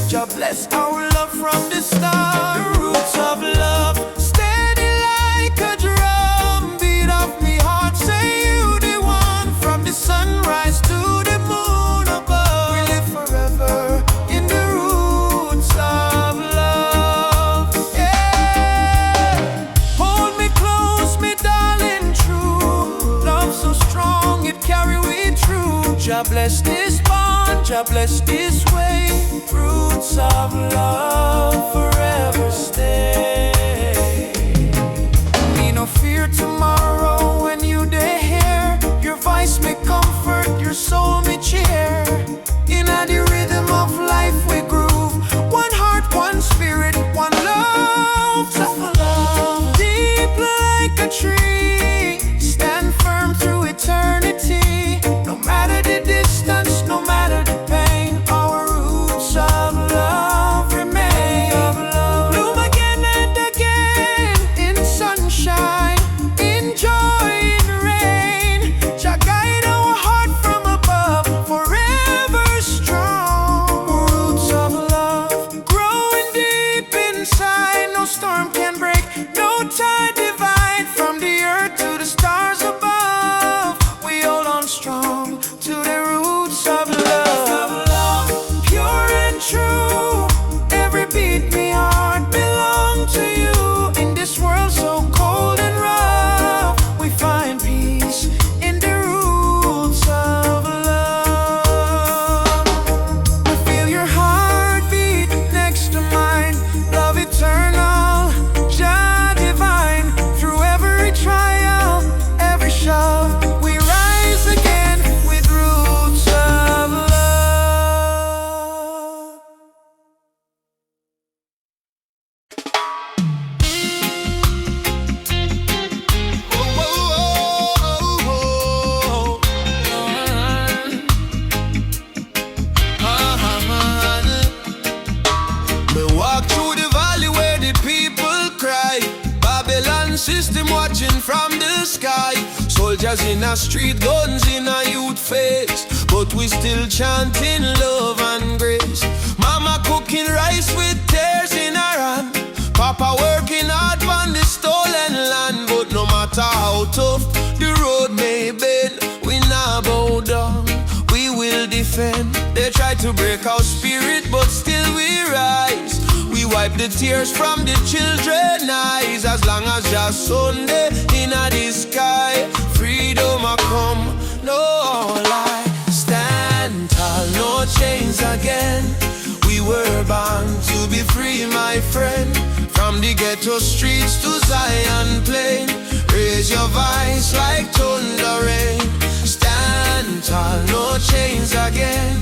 Jah bless our love from the start. The roots of love, steady like a drum. Beat of me heart, say you the one. From the sunrise to the moon above, we live forever in the roots of love. Yeah. Hold me close, me darling, true. Love so strong, it carry we through. Jah bless this bond, Jah bless this way. Roots of love forever stay. Me no fear tomorrow when you dey here. Your voice me comfort, your soul me cheer. In the rhythm of life we groove. One heart, one spirit, one love. Tough love, deep like a tree. Stand firm through eternity. No matter the distance, no matter the pain, our roots of love remain. Bloom again and again in sunshine, in joy, in rain. Jah guide our heart from above, forever strong. Roots of love growing deep inside. No storm can break, no tide divide. From the earth to the stars above, we hold on strong to the roots of love. Pure and true, every beat me heart belong to you. In this world so cold and rough, we find peace in the roots of love. I feel your heartbeat next to mine. Love eternal, Jah divine. Through every trial, every shove, we rise again with roots of love. Me walk through the valley where the people cry. Babylon system watching from the sky. Soldiers in a street, guns in a youth face, but we still chanting love and grace. Mama cooking rice with tears in her hand. Papa working hard on the stolen land. But no matter how tough the road may bend, we not bow down, we will defend. They try to break our spirit, but still we rise. We wipe the tears from the children's eyes. As long as just Sunday in the sky, freedom a come, no lie. Stand tall, no chains again. We were born to be free, my friend. From the ghetto streets to Zion plain, raise your voice like thunder rain. Stand tall, no chains again.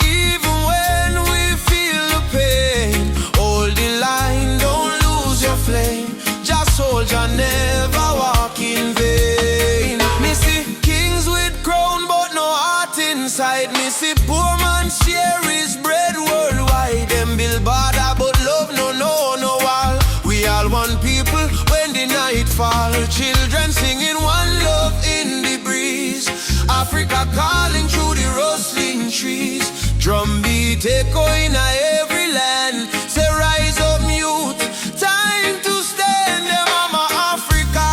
Even when we feel the pain, hold the line, don't lose your flame. Just soldier, never walk in vain. Me see kings with crown but no heart inside. Me see poor man share his bread worldwide. Them build border but love no wall. We all one people when the night fall. Children singing one love in the breeze. Africa calling through the rustling trees. Drum beat echoing every land. Say rise up youth, time to stand. Mama Africa,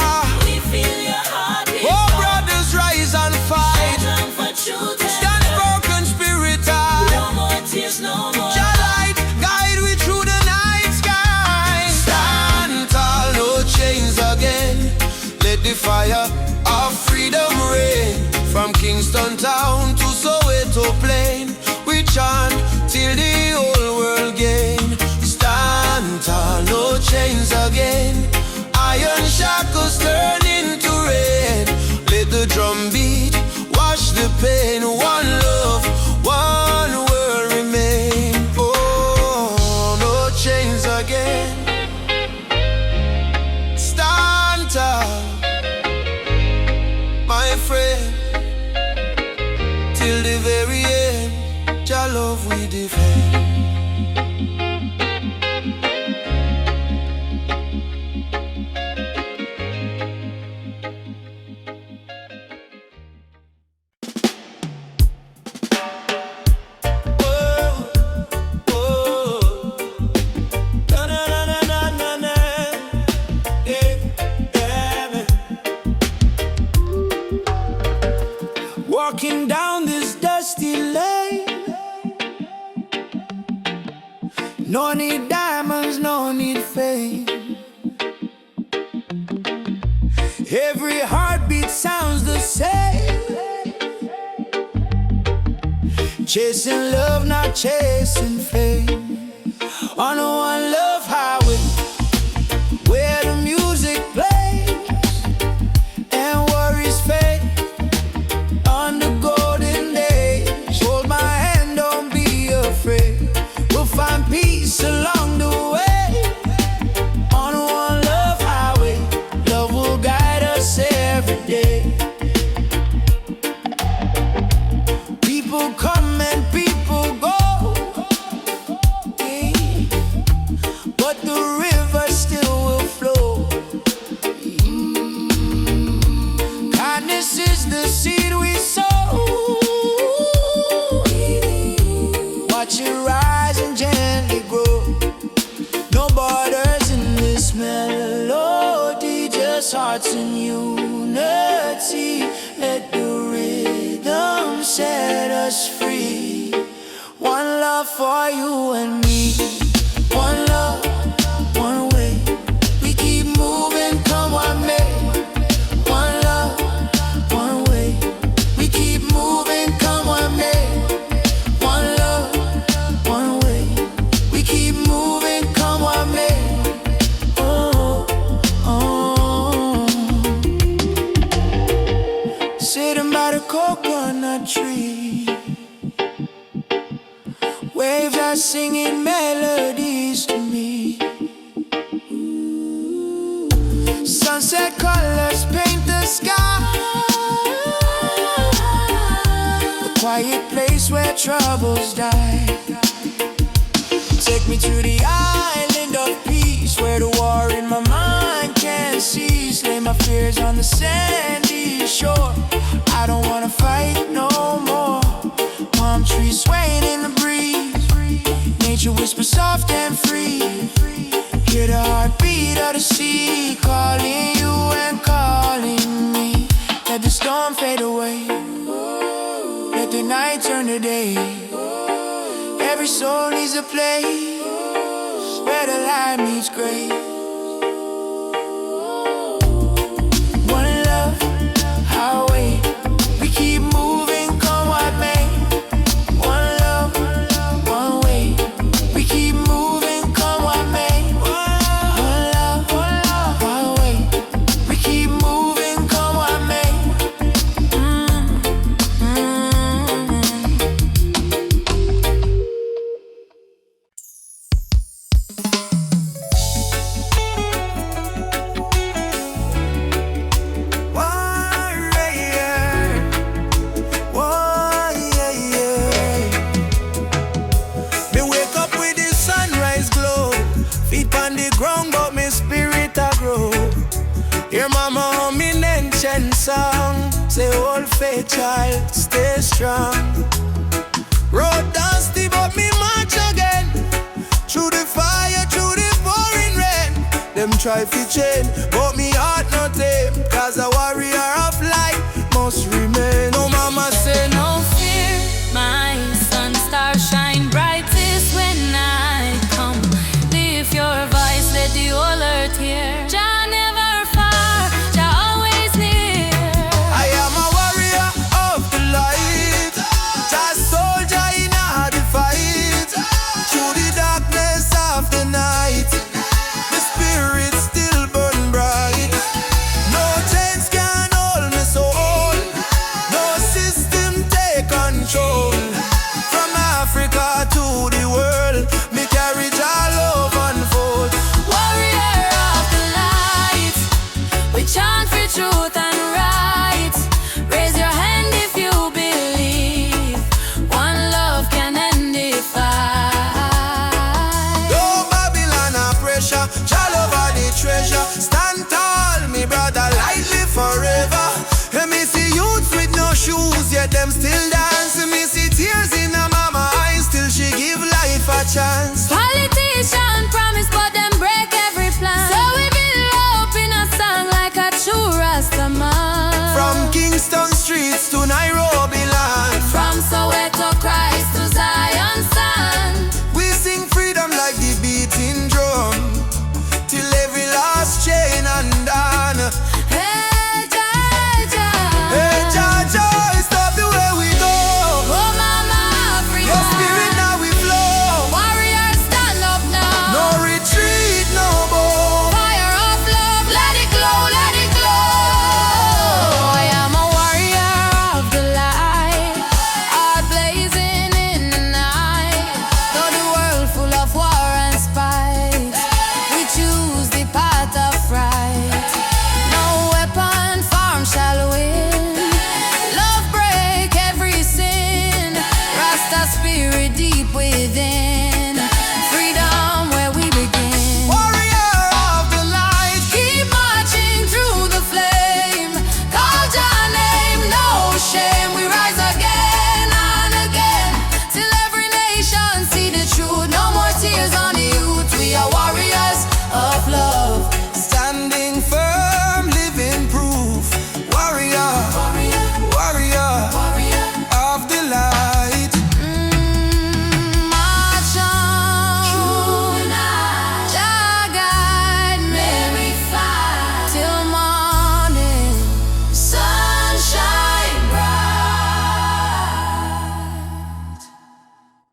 We feel your heartbeat. oh brothers rise and fight. Stand for truth and Stand love. broken spirit high. No more tears, no more. Jah light guide we through the night sky. Stand tall, no chains again. Let the fire of freedom reign. From Kingston town to Soweto plain, we chant till the whole world gain. Stand tall, no chains again. Iron shackles turn into rain. Let the drum beat wash the pain. One love, one world remain. Oh, no chains again. Stand tall, my friend. Till the very end, Jah love we defend. Whoa. No need diamonds, no need fame. Every heartbeat sounds the same. Chasing love, not chasing fame. On a one love highway, where the music plays and worries fade. On the golden days, hold my hand, don't be afraid. We'll find peace along the way. On a one love highway, love will guide us every day. People come and people go, but the river still will flow. Kindness is the seed we sow. Watch it rise and gently grow. No borders in this melody, just hearts in unity. Let the rhythm set us free. One love for you and me. One love, one way. We keep moving, come what may. One love, one way. We keep moving, come what may. One love, one way. We keep moving, come what may. Oh, oh. Sitting by the coconut tree, waves are singing melodies to me. Sunset colors paint the sky. The quiet place where troubles die. Take me to the island of peace, where the war in my mind can't cease. Lay my fears on the sandy shore. I don't wanna fight no more. Palm trees swaying in the breeze. Nature whispers soft and free. Hear the heartbeat of the sea, calling you and calling me. Let the storm fade away. Let the night turn to day. Every soul needs a place where the light meets gray. One love, highway. We keep moving, come what may. One love, one way. We keep moving, come what may. One love, one way. We keep moving, come what may. Me wake up with the sunrise glow. Feet on the ground, but me spirit a grow. Hear mama humming ancient song. Say, old faith child, stay strong. Road dusty, but me march again. Through the fire, through the pouring rain. Them try to chain, but me heart not tame. Cause a warrior of light must remain. No mama say no. No fear, my sun star shine brightest when I come. Lift your voice, let the whole earth hear. Jah never far, Jah always near. I am a warrior of the light, just soldier in a the fight. Through the darkness of the night, the spirit still burn bright. No chains can hold me soul. No system take control. From Africa to the world, me carry Jah love unfold. Warrior of the light, we chant for truth and right. Raise your hand if you believe. One love can end the fight. No Babylon a pressure, Jah love are the treasure. Stand tall, me brother, lightly forever. And me see youths with no shoes, yet them still dance. And me see tears in a mama eyes, till she give life a chance. Politician promise, but them break every plan. So we build hope in a song like a true Rastaman. From Kingston streets to Nairobi land, From Soweto Christ to Zion stand. we sing freedom like the within.